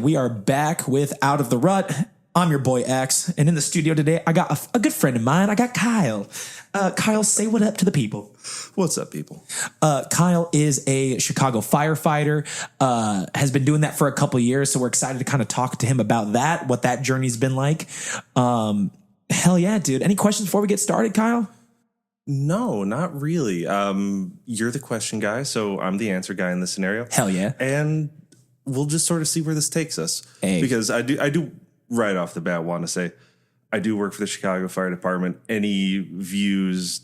we are back with Out of the Rut. I'm your boy X, and in the studio today, I got a good friend of mine. I got Kyle. Kyle, say what up to the people. What's up, people? Kyle is a Chicago firefighter, has been doing that for a couple of years, so we're excited to kind of talk to him about that, what that journey's been like. Hell yeah, dude. Any questions before we get started, Kyle? No, not really. You're the question guy, so I'm the answer guy in this scenario. Hell yeah. And we'll just sort of see where this takes us. Hey. Because I do right off the bat want to say I do work for the Chicago Fire Department. Any views,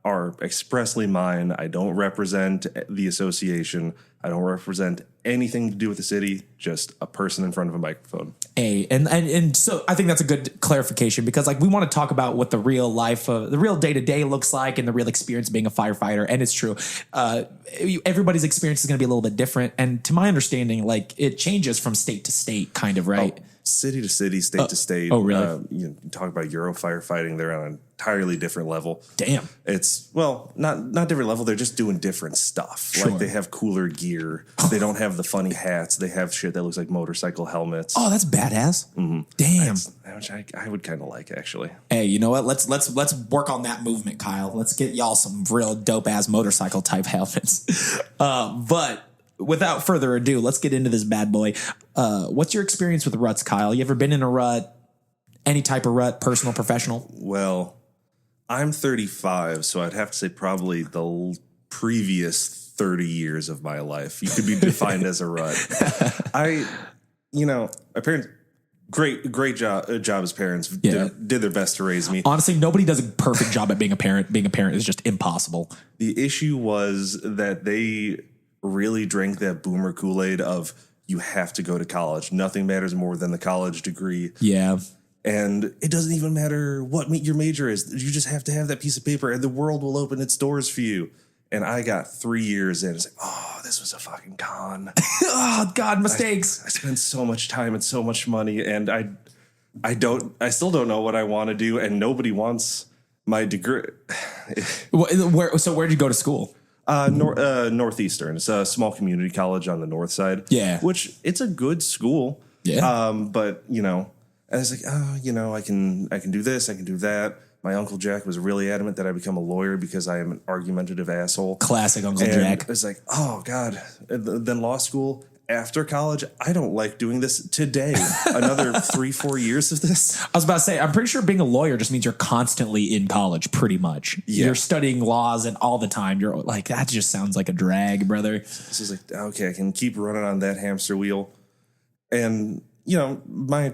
are expressly mine. I don't represent the association. I don't represent anything to do with the city, just a person in front of a microphone. And so I think that's a good clarification because like we want to talk about what the real life of the real day-to-day looks like and the real experience of being a firefighter. And it's true. Everybody's experience is going to be a little bit different. And to my understanding, like it changes from state to state kind of, right? City to city, state to state. Oh, really? You talk about Euro firefighting, they're on an entirely different level. Damn. It's, well, not different level. They're just doing different stuff. Sure. Like they have cooler gear. They don't have the funny hats. They have shit that looks like motorcycle helmets. Oh, that's badass. Mm-hmm. Damn. Which I would kind of like, actually. Hey, you know what? Let's work on that movement, Kyle. Let's get y'all some real dope ass motorcycle type helmets. But without further ado, let's get into this bad boy. What's your experience with ruts, Kyle? You ever been in a rut? Any type of rut, personal, professional? Well, I'm 35, so I'd have to say probably the previous 30 years of my life. You could be defined as a rut. My parents, great job as parents. Yeah. Did their best to raise me. Honestly, nobody does a perfect job at being a parent. Being a parent is just impossible. The issue was that they really drank that boomer Kool-Aid of you have to go to college. Nothing matters more than the college degree. Yeah. And it doesn't even matter what your major is. You just have to have that piece of paper and the world will open its doors for you. And I got 3 years in. It's like, oh, this was a fucking con. Oh, God, mistakes. I spent so much time and so much money. And I still don't know what I want to do. And nobody wants my degree. So where'd you go to school? Northeastern. It's a small community college on the north side. Yeah. Which it's a good school. Yeah. But, I was like, I can do this. I can do that. My Uncle Jack was really adamant that I become a lawyer because I am an argumentative asshole. Classic Uncle Jack. It was like, oh, God. Then law school. After college, I don't like doing this today. Another 3-4 years of this. I was about to say, I'm pretty sure being a lawyer just means you're constantly in college, pretty much. Yeah. You're studying laws and all the time. You're like, that just sounds like a drag, brother. This is like, okay, I can keep running on that hamster wheel. And, my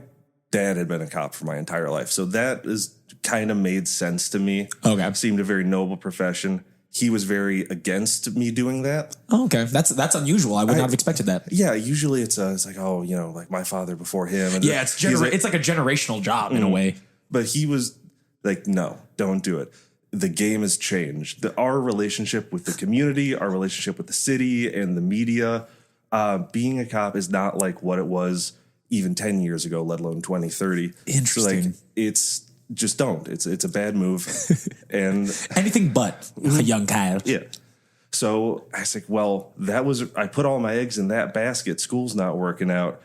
dad had been a cop for my entire life. So that is kind of made sense to me. Okay. It seemed a very noble profession. He was very against me doing that. Oh, okay. That's unusual. I would not have expected that. Yeah, usually it's like, like my father before him. And yeah, it's like a generational job in a way. But he was like, no, don't do it. The game has changed. Our relationship with the community, our relationship with the city and the media, being a cop is not like what it was even 10 years ago, let alone 20, 30. Interesting. So like, it's just don't. It's a bad move. And anything but a young Kyle. Yeah. So I was like, well, I put all my eggs in that basket. School's not working out.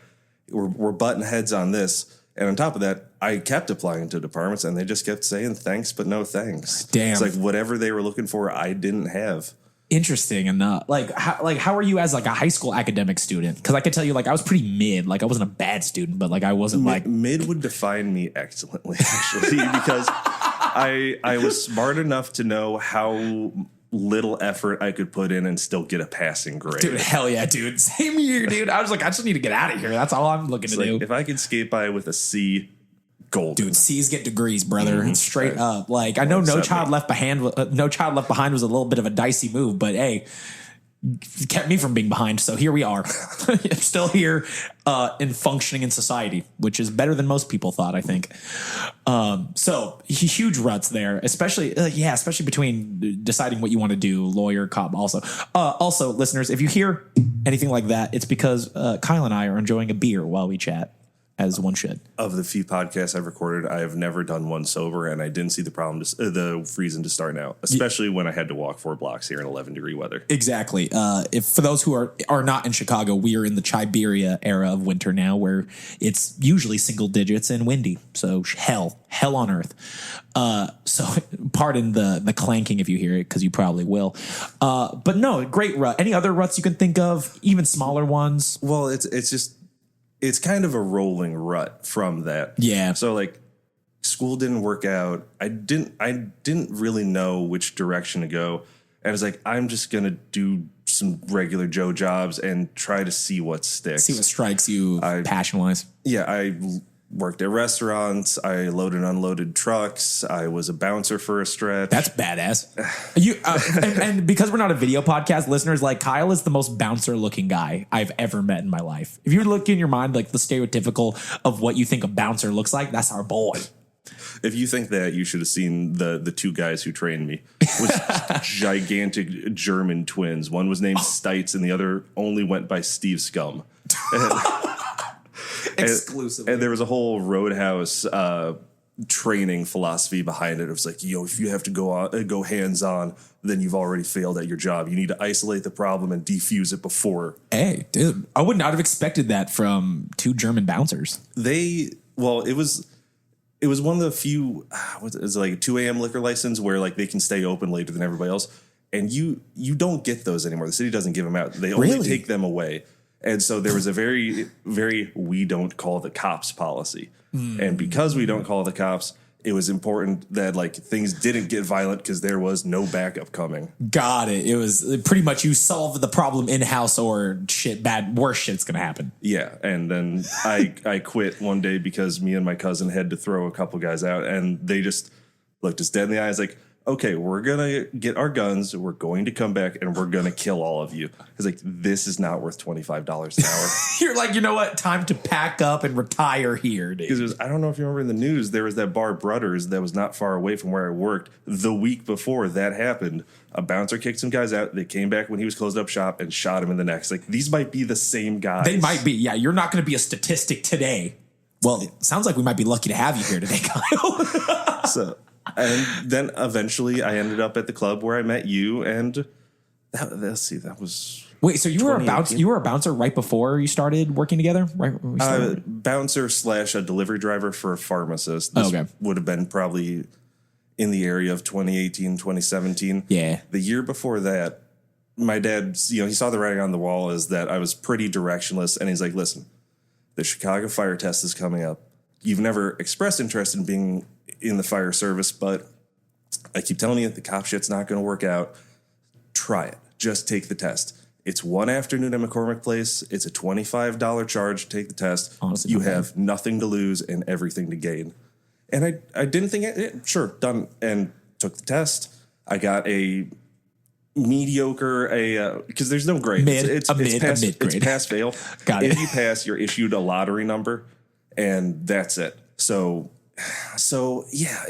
We're butting heads on this. And on top of that, I kept applying to departments and they just kept saying thanks, but no thanks. Damn. It's like whatever they were looking for, I didn't have. Interesting enough. How are you as like a high school academic student? Because I could tell you, like, I was pretty mid. Like, I wasn't a bad student, but like I wasn't mid would define me excellently, actually, because I was smart enough to know how little effort I could put in and still get a passing grade. Dude, hell yeah, dude. Same year, dude. I was like, I just need to get out of here. That's all I'm looking to do. If I could skate by with a C, gold. Dude, C's get degrees, brother. Mm-hmm. Straight up. Like, I know No Child Left Behind was a little bit of a dicey move, but hey, it kept me from being behind. So here we are. I'm still here and functioning in society, which is better than most people thought, I think. So huge ruts there, especially between deciding what you want to do, lawyer, cop also. Also, listeners, if you hear anything like that, it's because Kyle and I are enjoying a beer while we chat. as one should. Of the few podcasts I've recorded, I have never done one sober, and I didn't see the reason to start now, especially when I had to walk 4 blocks here in 11-degree weather. Exactly. If for those who are not in Chicago, we are in the Siberia era of winter now, where it's usually single digits and windy. So hell on earth. So pardon the clanking if you hear it, because you probably will. But no, great rut. Any other ruts you can think of, even smaller ones? Well, it's kind of a rolling rut from that. Yeah. So like school didn't work out. I didn't really know which direction to go. And I was like, I'm just going to do some regular Joe jobs and try to see what sticks. See what strikes you passion-wise. Yeah, I worked at restaurants. I loaded and unloaded trucks. I was a bouncer for a stretch. That's badass. And because we're not a video podcast, listeners, like Kyle is the most bouncer-looking guy I've ever met in my life. If you look in your mind, like the stereotypical of what you think a bouncer looks like, that's our boy. If you think that, you should have seen the 2 guys who trained me. Was gigantic German twins. One was named Stites, and the other only went by Steve Scum. Exclusively. And there was a whole Roadhouse training philosophy behind it. It was like, if you have to go hands-on, then you've already failed at your job. You need to isolate the problem and defuse it before. Hey, dude, I would not have expected that from 2 German bouncers. It was one of the few, it's like a 2 a.m. liquor license where like they can stay open later than everybody else. And you don't get those anymore. The city doesn't give them out. They only take them away. And so there was a very, very we don't call the cops policy. And because we don't call the cops, it was important that like things didn't get violent because there was no backup coming. Got it. It was pretty much you solve the problem in-house or worse shit's going to happen. Yeah. And then I quit one day because me and my cousin had to throw a couple guys out, and they just looked us dead in the eyes like, okay, we're going to get our guns, we're going to come back, and we're going to kill all of you. It's like, this is not worth $25 an hour. You're like, you know what? Time to pack up and retire here, dude. Because I don't know if you remember in the news, there was that bar Brothers that was not far away from where I worked. The week before that happened, a bouncer kicked some guys out. They came back when he was closed up shop and shot him in the neck. It's like, these might be the same guys. They might be. Yeah, you're not going to be a statistic today. Well, it sounds like we might be lucky to have you here today, Kyle. And then eventually I ended up at the club where I met you, and that was... Wait, so you were a bouncer right before you started working together? Right? Bouncer / a delivery driver for a pharmacist. This would have been probably in the area of 2018, 2017. Yeah. The year before that, my dad, he saw the writing on the wall is that I was pretty directionless, and he's like, listen, the Chicago fire test is coming up. You've never expressed interest in being in the fire service, but I keep telling you the cop shit's not going to work out. Try it. Just take the test. It's one afternoon at McCormick Place. It's a $25 charge to take the test. Honestly, you have nothing to lose and everything to gain. And I didn't think sure, done, and took the test. I got a mediocre, because there's no grade. It's pass fail. Got it. If you pass, you're issued a lottery number, and that's it. So yeah,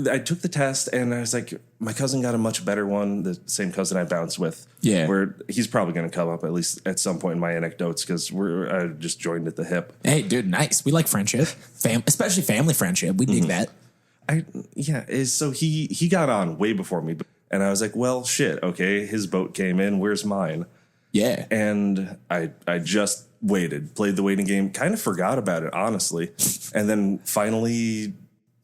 I took the test, and I was like, my cousin got a much better one, the same cousin I bounced with. Yeah. Where he's probably going to come up at least at some point in my anecdotes, because I just joined at the hip. Hey, dude, nice. We like friendship, especially family friendship. We dig that. So he got on way before me, and I was like, well, shit, okay, his boat came in, where's mine? Yeah. And I just waited, played the waiting game, kind of forgot about it, honestly. And then finally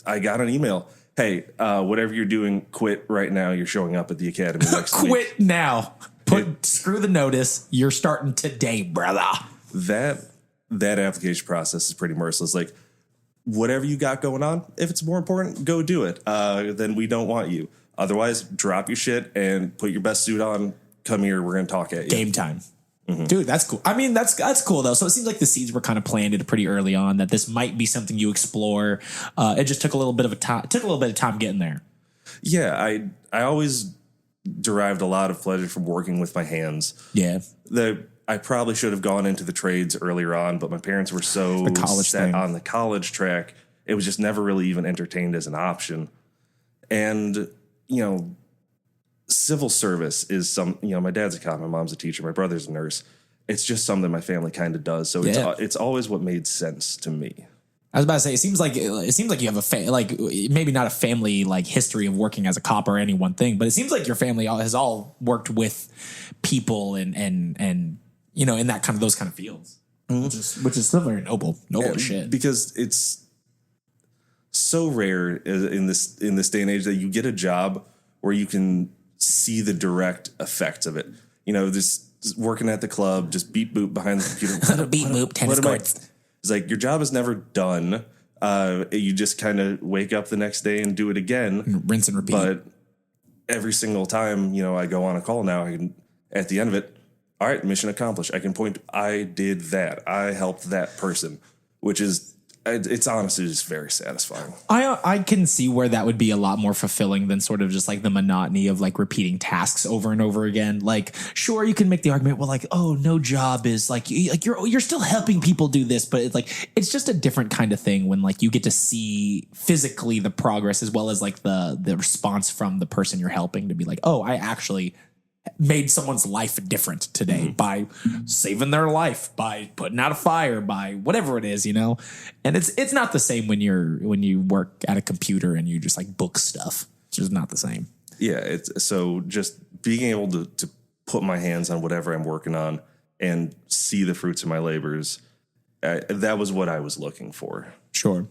I got an email. Hey, whatever you're doing, quit right now. You're showing up at the academy next week. Quit now. Screw the notice. You're starting today, brother. That application process is pretty merciless. Like, whatever you got going on, if it's more important, go do it. Then we don't want you. Otherwise, drop your shit and put your best suit on. Come here. We're going to talk at you. Game time. Mm-hmm. Dude, that's cool. I mean, that's cool, though. So it seems like the seeds were kind of planted pretty early on that this might be something you explore. It just took a little bit of time getting there. Yeah, I always derived a lot of pleasure from working with my hands. Yeah. I probably should have gone into the trades earlier on, but my parents were so set on the college track, it was just never really even entertained as an option. And, civil service is my dad's a cop, my mom's a teacher, my brother's a nurse. it's just something my family kind of does. So it's always what made sense to me. I was about to say, it seems like you have like maybe not a family like history of working as a cop or any one thing, but it seems like your family has all worked with people and you know, in that kind of those kind of fields, which is still very noble as shit. Because it's so rare in this day and age that you get a job where you can see the direct effects of it. You know, just working at the club, just beep boop behind the computer. Beep boop tennis courts. It's like your job is never done. You just kind of wake up the next day and do it again. Rinse and repeat. But every single time, you know, I go on a call now, I can, at the end of it, all right, mission accomplished. I can point, I did that. I helped that person, which is, it's honestly just very satisfying. I can see where that would be a lot more fulfilling than sort of just like the monotony of like repeating tasks over and over again. Like, sure, you can make the argument, well, like, oh, no job is like you're still helping people do this, but it's like it's just a different kind of thing when like you get to see physically the progress as well as like the response from the person you're helping to be like, oh, I actually made someone's life different today by saving their life, by putting out a fire, by whatever it is, you know? And it's not the same when you work at a computer and you just like book stuff. It's just not the same. Yeah. It's so just being able to put my hands on whatever I'm working on and see the fruits of my labors. That was what I was looking for. Sure.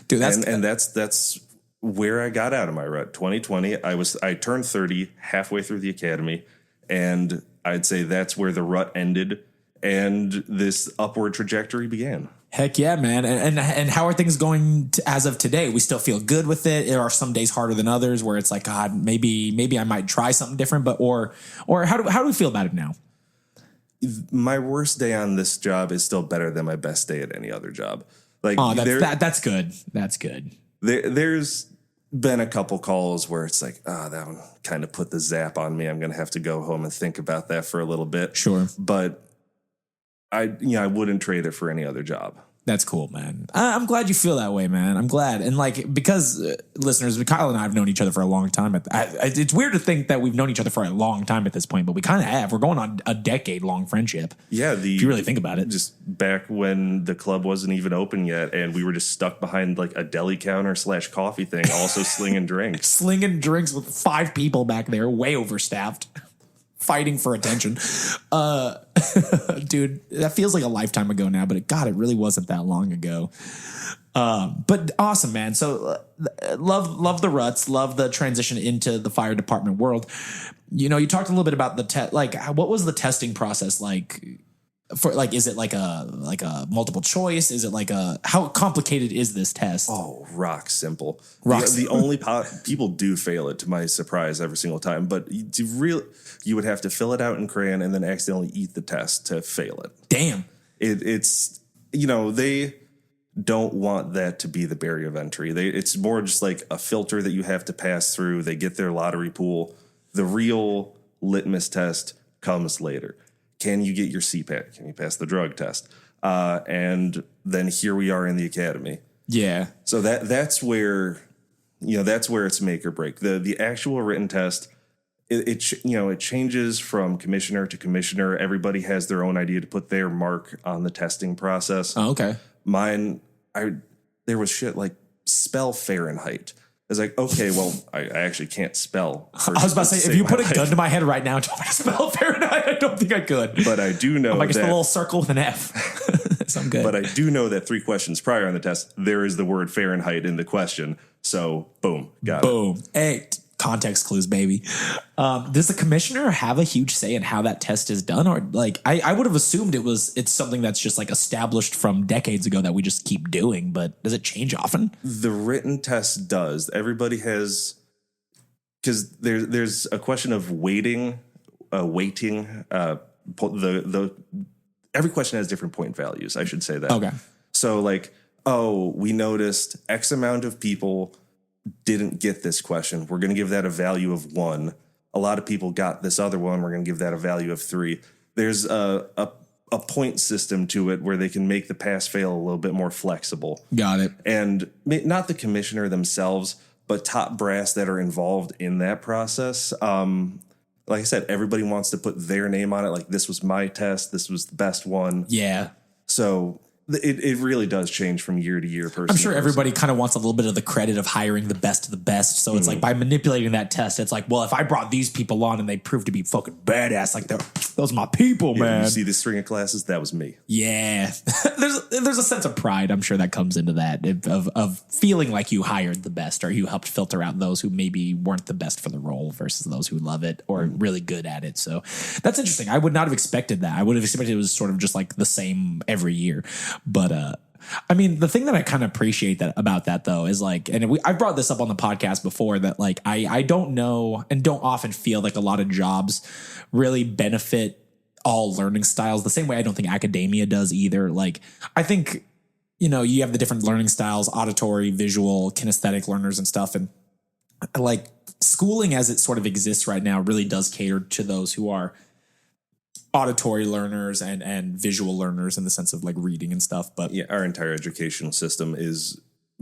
Dude, that's where I got out of my rut. 2020, I turned 30 halfway through the academy, and I'd say that's where the rut ended and this upward trajectory began. Heck yeah, man. And how are things going as of today? We still feel good with it. Are some days harder than others where it's like, God, maybe I might try something different, but or how do we feel about it now? My worst day on this job is still better than my best day at any other job. Like, that's good. That's good. There's been a couple calls where it's like, that one kind of put the zap on me. I'm going to have to go home and think about that for a little bit. Sure. But I wouldn't trade it for any other job. That's cool, man. I'm glad you feel that way, man. I'm glad. And like, because listeners, Kyle and I have known each other for a long time. It's weird to think that we've known each other for a long time at this point, but we kind of have. We're going on a decade-long friendship. Yeah. If you really think about it. Just back when the club wasn't even open yet, and we were just stuck behind like a deli counter / coffee thing, also slinging drinks. Slinging drinks with 5 people back there, way overstaffed. Fighting for attention. Dude, that feels like a lifetime ago now, but it really wasn't that long ago. But awesome, man. So love the ruts, love the transition into the fire department world. You know, you talked a little bit about what was the testing process like? For like, is it like a multiple choice? Is it like how complicated is this test? Oh, rock simple. The only people do fail it, to my surprise, every single time. But you would have to fill it out in crayon and then accidentally eat the test to fail it. Damn. It's they don't want that to be the barrier of entry. It's more just like a filter that you have to pass through. They get their lottery pool. The real litmus test comes later. Can you get your CPAT? Can you pass the drug test? And then here we are in the academy. Yeah. So that's where it's make or break. The actual written test, it changes from commissioner to commissioner. Everybody has their own idea to put their mark on the testing process. Oh, okay. Mine, there was shit like spell Fahrenheit. I was like, okay, well, I actually can't spell. I was about to say, if you put a gun to my head right now and tell me to spell Fahrenheit, I don't think I could. But I do know that. It's the little circle with an F. So I'm good. But I do know that 3 questions prior on the test, there is the word Fahrenheit in the question. So, boom, got it. Boom. Hey, context clues, baby. Does the commissioner have a huge say in how that test is done? Or like, I would have assumed it's something that's just like established from decades ago that we just keep doing, but does it change often? The written test does. Everybody has, because there's a question of weighting. Every question has different point values. I should say that. Okay. So like, we noticed X amount of people didn't get this question. We're going to give that a value of 1. A lot of people got this other one. We're going to give that a value of 3. There's a point system to it where they can make the pass fail a little bit more flexible. Got it. And not the commissioner themselves, but top brass that are involved in that process. like I said, everybody wants to put their name on it. Like, this was my test. This was the best one. Yeah. So it really does change from year to year. I'm sure everybody kind of wants a little bit of the credit of hiring the best of the best. So it's like by manipulating that test, it's like, well, if I brought these people on and they proved to be fucking badass, like those are my people, man. You see this string of classes? That was me. Yeah. there's a sense of pride, I'm sure, that comes into that of feeling like you hired the best or you helped filter out those who maybe weren't the best for the role versus those who love it or really good at it. So that's interesting. I would not have expected that. I would have expected it was sort of just like the same every year. But I mean, the thing that I kind of appreciate about that though is like, and I've brought this up on the podcast before that like I don't know and don't often feel like a lot of jobs really benefit all learning styles the same way I don't think academia does either. Like I think, you know, you have the different learning styles, auditory, visual, kinesthetic learners and stuff, and like schooling as it sort of exists right now really does cater to those who are auditory learners and visual learners in the sense of like reading and stuff. But yeah, our entire educational system is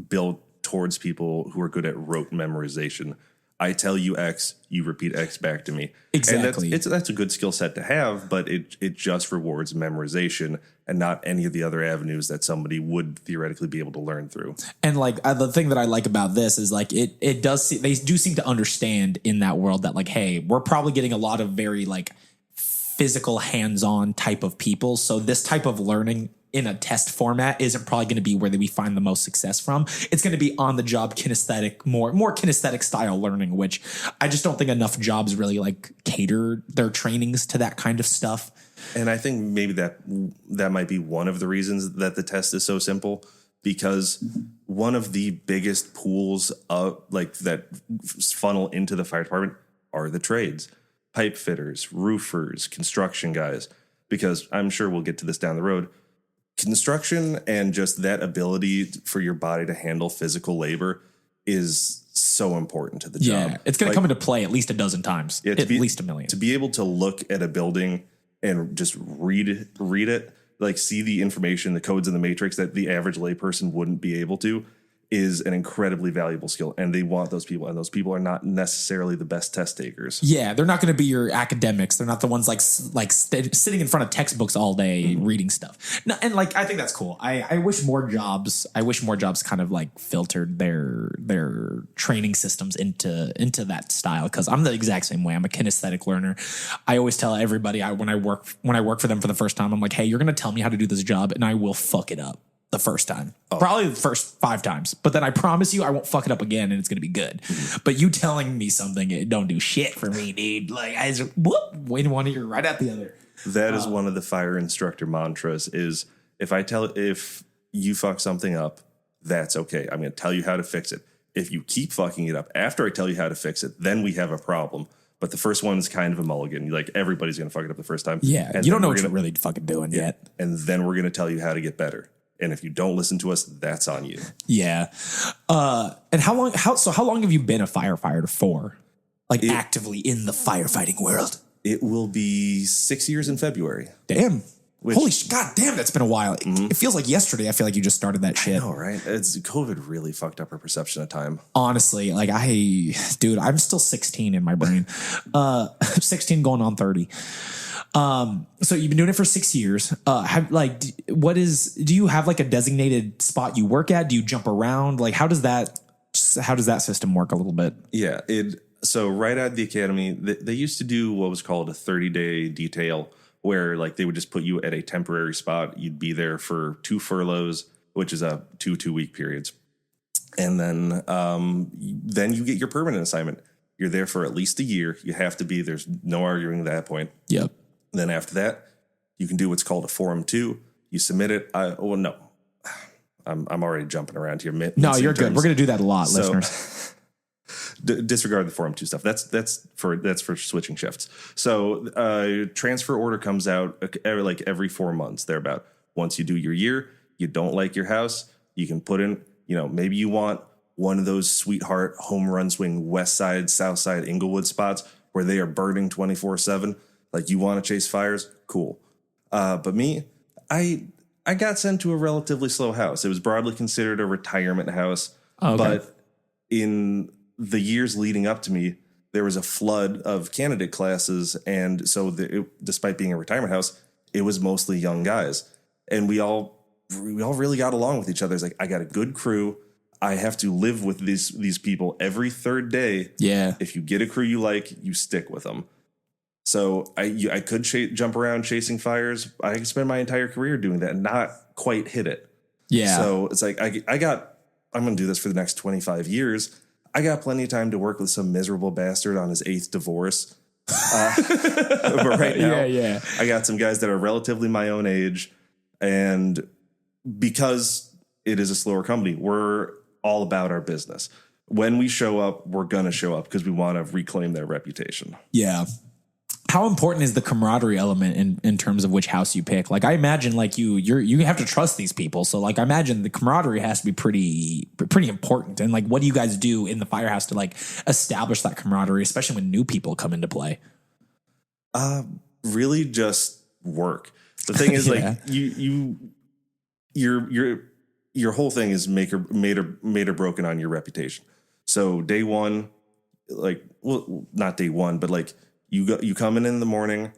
built towards people who are good at rote memorization. I tell you X, you repeat X back to me. Exactly. And that's a good skill set to have, but it just rewards memorization and not any of the other avenues that somebody would theoretically be able to learn through. And like the thing that I like about this is like they do seem to understand in that world that like, hey, we're probably getting a lot of very like physical hands-on type of people. So this type of learning in a test format isn't probably going to be where we find the most success from. It's going to be on the job kinesthetic, more kinesthetic style learning, which I just don't think enough jobs really like cater their trainings to that kind of stuff. And I think maybe that might be one of the reasons that the test is so simple, because one of the biggest pools of like that funnel into the fire department are the trades. Pipe fitters, roofers, construction guys, because I'm sure we'll get to this down the road. Construction and just that ability for your body to handle physical labor is so important to the job. Yeah, it's going to come into play at least a dozen times, at least a million. To be able to look at a building and just read it, like see the information, the codes in the matrix that the average layperson wouldn't be able to, is an incredibly valuable skill, and they want those people, and those people are not necessarily the best test takers. Yeah, they're not going to be your academics. They're not the ones sitting in front of textbooks all day reading stuff. No, and like I think that's cool. I wish more jobs kind of like filtered their training systems into that style, because I'm the exact same way. I'm a kinesthetic learner. I always tell everybody when I work for them for the first time, I'm like, hey, you're going to tell me how to do this job, and I will fuck it up. The first time, probably the first 5 times, but then I promise you I won't fuck it up again and it's going to be good. But you telling me something, it don't do shit for me, dude. Like I just win one ear right at the other. That is one of the fire instructor mantras is if you fuck something up, that's okay. I'm going to tell you how to fix it. If you keep fucking it up after I tell you how to fix it, then we have a problem. But the first one is kind of a mulligan. Like everybody's going to fuck it up the first time. Yeah. And you don't know what you're really fucking doing yet. And then we're going to tell you how to get better. And if you don't listen to us, that's on you. Yeah. And how long have you been a firefighter for? Like actively in the firefighting world? It will be 6 years in February. Damn. Holy God damn, that's been a while. It feels like yesterday. I feel like you just started that shit. I know, right? COVID really fucked up our perception of time. Honestly, like I'm still 16 in my brain. 16 going on 30. So you've been doing it for 6 years. Do you have like a designated spot you work at? Do you jump around? Like, how does that system work a little bit? Yeah. So right out of the academy, they used to do what was called a 30-day detail, where like they would just put you at a temporary spot. You'd be there for 2 furloughs, which is a 2-week periods. And then you get your permanent assignment. You're there for at least a year. You have to be. There's no arguing at that point. Yep. Then after that, you can do what's called a Form 2. You submit it. I'm already jumping around here. No, you're good. We're going to do that a lot, listeners. Disregard the Form 2 stuff. That's for switching shifts. So transfer order comes out every 4 months, thereabout. Once you do your year, you don't like your house, you can put in, maybe you want one of those sweetheart home run swing West Side, South Side, Inglewood spots where they are burning 24/7. Like you want to chase fires, cool. But me, I got sent to a relatively slow house. It was broadly considered a retirement house. Okay. But in the years leading up to me, there was a flood of candidate classes. And so despite being a retirement house, it was mostly young guys. And we all really got along with each other. It's like, I got a good crew. I have to live with these people every third day. Yeah. If you get a crew you like, you stick with them. So I could jump around chasing fires. I could spend my entire career doing that and not quite hit it. Yeah. So it's like, I'm going to do this for the next 25 years. I got plenty of time to work with some miserable bastard on his 8th divorce. But right now, I got some guys that are relatively my own age. And because it is a slower company, we're all about our business. When we show up, we're going to show up because we want to reclaim their reputation. Yeah. How important is the camaraderie element in terms of which house you pick? Like, I imagine like you have to trust these people. So like, I imagine the camaraderie has to be pretty important. And like, what do you guys do in the firehouse to like establish that camaraderie, especially when new people come into play? Really just work. The thing is like your whole thing is made or broken on your reputation. So day one, like, well, not day one, but like, you come in the morning,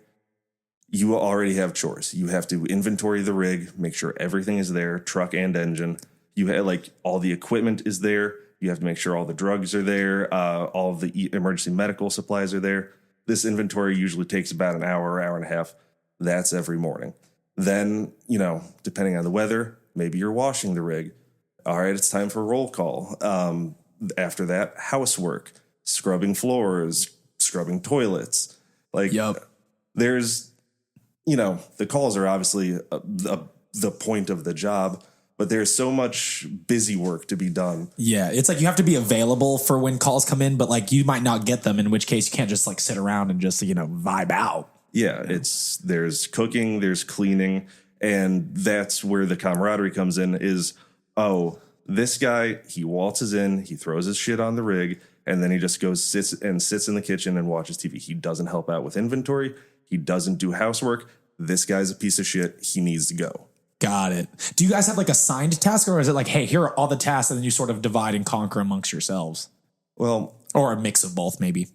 you already have chores. You have to inventory the rig, make sure everything is there, truck and engine. You have like all the equipment is there. You have to make sure all the drugs are there. All of the emergency medical supplies are there. This inventory usually takes about an hour and a half. That's every morning. Then, depending on the weather, maybe you're washing the rig. All right, it's time for roll call. After that, housework, scrubbing floors, scrubbing toilets. Like, there's, the calls are obviously the point of the job, but there's so much busy work to be done. Yeah. It's like you have to be available for when calls come in, but like you might not get them, in which case you can't just like sit around and just, vibe out. Yeah. There's cooking, there's cleaning, and that's where the camaraderie comes in is, this guy, he waltzes in, he throws his shit on the rig, and then he just sits in the kitchen and watches TV. He doesn't help out with inventory. He doesn't do housework. This guy's a piece of shit. He needs to go. Got it. Do you guys have like assigned tasks, or is it like, hey, here are all the tasks, and then you sort of divide and conquer amongst yourselves? Well, or a mix of both, maybe.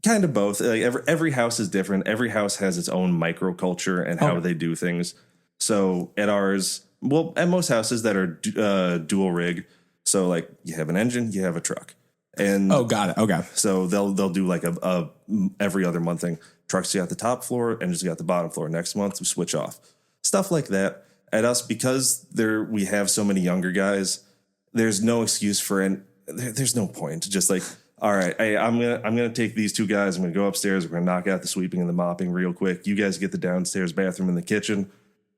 Kind of both. Like every house is different. Every house has its own microculture and how they do things. So at ours, well, at most houses that are dual rig, so like you have an engine, you have a truck. And got it. Okay. So they'll do like a every other month thing. Trucks got the top floor, engines got the bottom floor. Next month we switch off. Stuff like that. At us, because we have so many younger guys, there's no excuse for there's no point. Just like, all right, hey, I'm gonna take these two guys. I'm gonna go upstairs. We're gonna knock out the sweeping and the mopping real quick. You guys get the downstairs bathroom and the kitchen,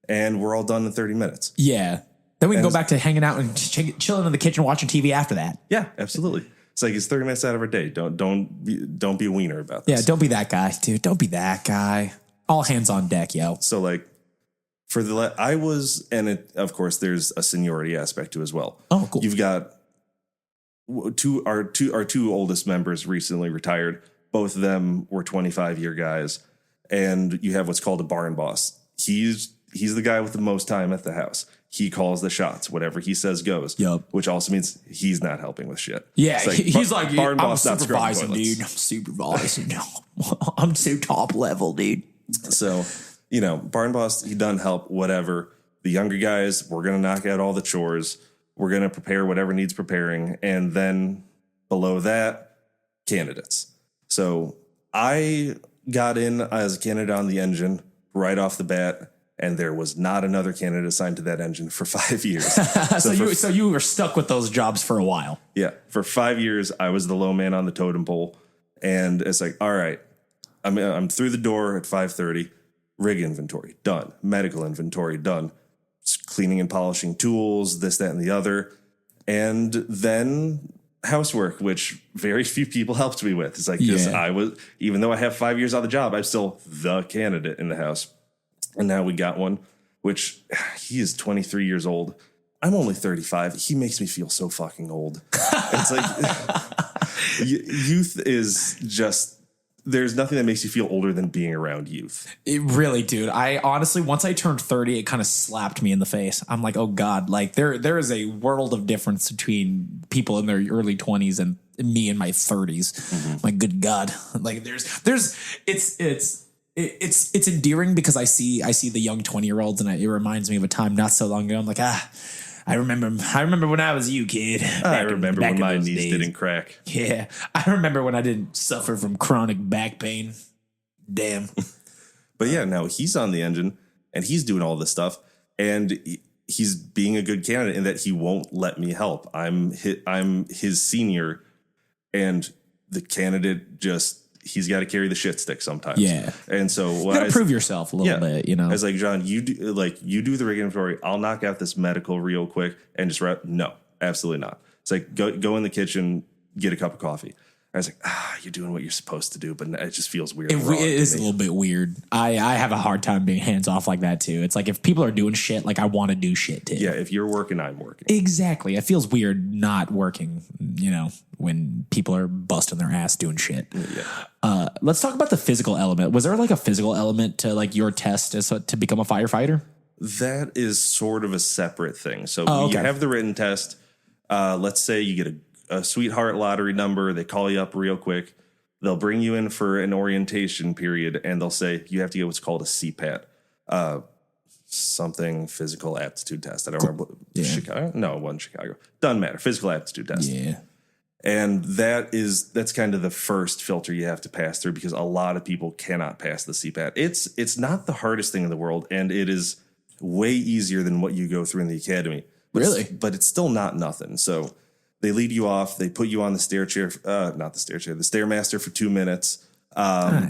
and we're all done in 30 minutes. Yeah. Then we can go back to hanging out and chilling in the kitchen, watching TV after that. Yeah, absolutely. It's like it's 30 minutes out of our day. Don't be a wiener about this. Yeah, don't be that guy, dude. Don't be that guy. All hands on deck, yo. So like of course there's a seniority aspect to it as well. Oh, cool. You've got our two oldest members recently retired. Both of them were 25-year guys, and you have what's called a barn boss. He's the guy with the most time at the house. He calls the shots. Whatever he says goes. Yep. Which also means he's not helping with shit. Yeah, he's like, barn boss, I'm supervising, dude. I'm supervising. I'm so top level, dude. So, barn boss, he doesn't help, whatever. The younger guys, we're going to knock out all the chores. We're going to prepare whatever needs preparing. And then below that, candidates. So I got in as a candidate on the engine right off the bat, and there was not another candidate assigned to that engine for 5 years. So you were stuck with those jobs for a while. Yeah. For 5 years, I was the low man on the totem pole. And it's like, all right, I'm through the door at 5:30. Rig inventory, done. Medical inventory, done. Cleaning and polishing tools, this, that, and the other. And then housework, which very few people helped me with. It's like, even though I have 5 years on the job, I'm still the candidate in the house. And now we got one, which he is 23 years old. I'm only 35. He makes me feel so fucking old. It's like youth is just, there's nothing that makes you feel older than being around youth. It really, dude. I honestly, once I turned 30, it kind of slapped me in the face. I'm like, oh God, like there is a world of difference between people in their early 20s and me in my 30s. My good God. Like it's endearing because I see the young 20-year-olds and it reminds me of a time not so long ago. I'm like, I remember when I was you, kid. I remember when my knees didn't crack. Yeah. I remember when I didn't suffer from chronic back pain. Damn. But yeah, now he's on the engine and he's doing all this stuff and he's being a good candidate in that he won't let me help. I'm his senior and the candidate he's got to carry the shit stick sometimes. Yeah. And so you got to prove yourself a little bit, you know. I was like, John, you do the regulatory. I'll knock out this medical real quick and just no, absolutely not. It's like, go in the kitchen, get a cup of coffee. I was like, you're doing what you're supposed to do, but it just feels weird. It is a little bit weird. I have a hard time being hands off like that too. It's like if people are doing shit, like I want to do shit too. Yeah, if you're working, I'm working. Exactly. It feels weird not working, you know, when people are busting their ass doing shit. Yeah. Let's talk about the physical element. Was there like a physical element to like your test to become a firefighter? That is sort of a separate thing. So okay. You have the written test. Let's say you get a sweetheart lottery number. They call you up real quick. They'll bring you in for an orientation period, and they'll say you have to get what's called a CPAT, something physical aptitude test. I don't remember. Chicago? No, it wasn't Chicago. Doesn't matter. Physical aptitude test. Yeah. And that's kind of the first filter you have to pass through because a lot of people cannot pass the CPAT. It's not the hardest thing in the world, and it is way easier than what you go through in the academy. Really? But it's still not nothing. So they lead you off. They put you on the the Stairmaster for 2 minutes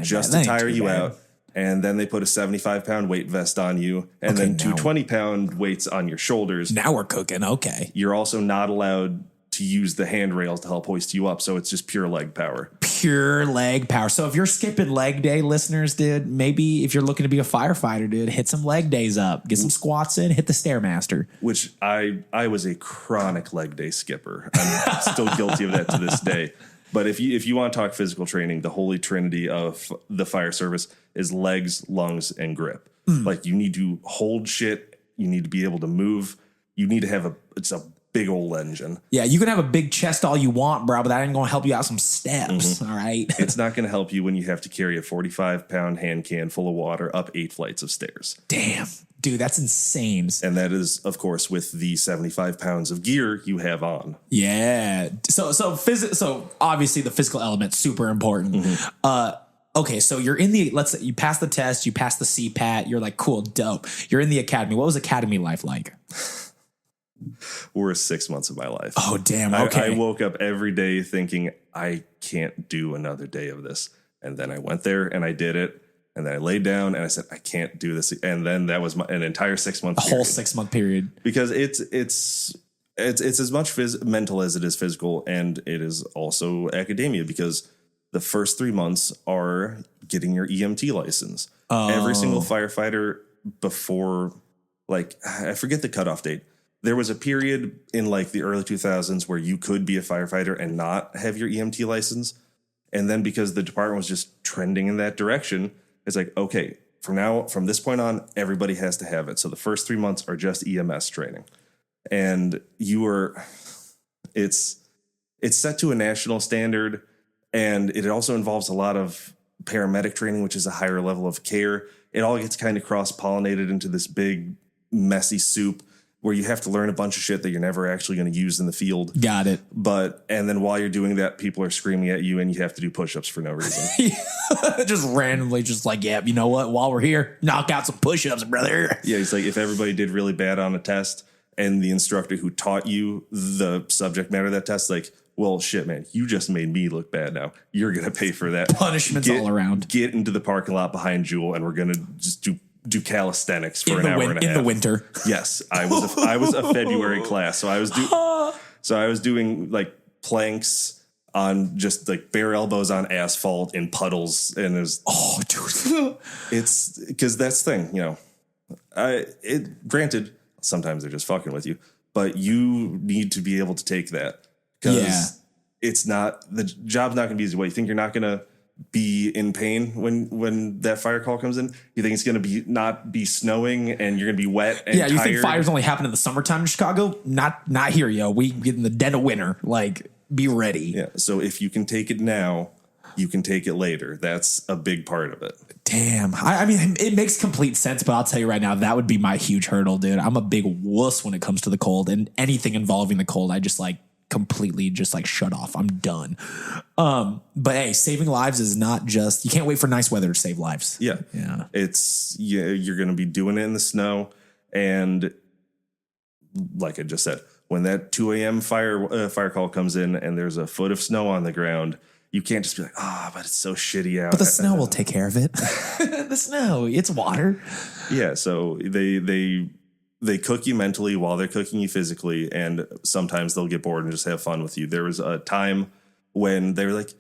just to tire you out. And then they put a 75-pound weight vest on you and then two 20-pound weights on your shoulders. Now we're cooking. Okay. You're also not allowed to use the handrails to help hoist you up. So it's just pure leg power. Pure leg power. So if you're skipping leg day, listeners, dude, maybe if you're looking to be a firefighter, dude, hit some leg days up, get some squats in, hit the Stairmaster. Which I was a chronic leg day skipper. I'm still guilty of that to this day. But if you want to talk physical training, the holy trinity of the fire service is legs, lungs, and grip. Like you need to hold shit. You need to be able to move. You need to have it's a big old engine. Yeah, you can have a big chest all you want, bro, but that ain't going to help you out some steps, all right? It's not going to help you when you have to carry a 45-pound hand can full of water up 8 flights of stairs. Damn. Dude, that's insane. And that is, of course, with the 75 pounds of gear you have on. Yeah. So obviously the physical element, super important. Okay, so you're in let's say you pass the test, you pass the CPAT, you're like, cool, dope. You're in the academy. What was academy life like? Worst 6 months of my life. Oh, damn. Okay. I woke up every day thinking I can't do another day of this. And then I went there and I did it. And then I laid down and I said, I can't do this. And then that was an entire 6 month period. A whole 6 month period. Because it's as much mental as it is physical. And it is also academia because the first 3 months are getting your EMT license. Every single firefighter before, like, I forget the cutoff date. There was a period in like the early 2000s where you could be a firefighter and not have your EMT license. And then because the department was just trending in that direction, it's like, okay, from this point on, everybody has to have it. So the first 3 months are just EMS training. And it's set to a national standard. And it also involves a lot of paramedic training, which is a higher level of care. It all gets kind of cross-pollinated into this big, messy soup where you have to learn a bunch of shit that you're never actually going to use in the field. Got it. And then while you're doing that, people are screaming at you and you have to do push-ups for no reason. Just randomly, just like, yeah, you know what? While we're here, knock out some push-ups, brother. Yeah, it's like if everybody did really bad on a test and the instructor who taught you the subject matter of that test, like, well, shit, man, you just made me look bad now. You're going to pay for that. Punishments all around. Get into the parking lot behind Jewel and we're going to just do calisthenics for an hour and a half. In the winter. Yes, I was a February class, so I was doing like planks on just like bare elbows on asphalt in puddles, and dude, it's because that's the thing, you know. Granted, sometimes they're just fucking with you, but you need to be able to take that because it's not the job's not going to be easy. What you think you're not going to be in pain when that fire call comes in? You think it's going to not be snowing and you're going to be wet and tired? You think fires only happen in the summertime in Chicago? Not here, yo. We get in the dead of winter. Like, be ready. Yeah. So if you can take it now, you can take it later. That's a big part of it. Damn. I mean, it makes complete sense, but I'll tell you right now, that would be my huge hurdle, dude. I'm a big wuss when it comes to the cold, and anything involving the cold, I just like completely just like shut off. I'm done. But hey, saving lives is not just, you can't wait for nice weather to save lives. Yeah. Yeah. You're going to be doing it in the snow. And like I just said, when that 2 a.m. fire call comes in and there's a foot of snow on the ground, you can't just be like, but it's so shitty out. But the snow will take care of it. The snow, it's water. Yeah. So they cook you mentally while they're cooking you physically. And sometimes they'll get bored and just have fun with you. There was a time when they were like,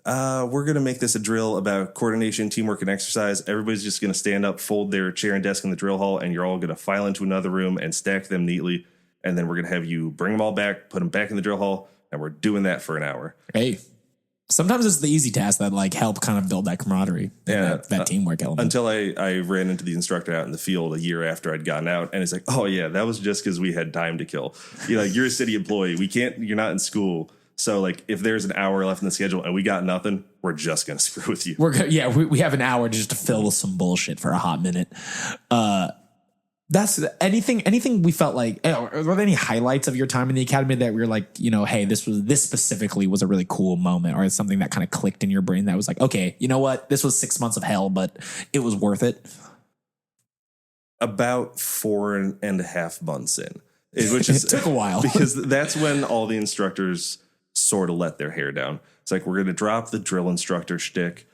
we're going to make this a drill about coordination, teamwork, and exercise. Everybody's just going to stand up, fold their chair and desk in the drill hall, and you're all going to file into another room and stack them neatly. And then we're going to have you bring them all back, put them back in the drill hall, and we're doing that for an hour. Hey, sometimes it's the easy tasks that like help kind of build that camaraderie, that teamwork element. Until I ran into the instructor out in the field a year after I'd gotten out, and it's like, oh yeah, that was just because we had time to kill. You're a city employee. You're not in school. So like if there's an hour left in the schedule and we got nothing, we're just going to screw with you. We have an hour just to fill with some bullshit for a hot minute. That's anything we felt like, were there any highlights of your time in the academy that we were like, hey, this specifically was a really cool moment, or something that kind of clicked in your brain that was like, okay, you know what? This was 6 months of hell, but it was worth it. About 4.5 months in, which it took a while because that's when all the instructors sort of let their hair down. It's like, we're going to drop the drill instructor shtick.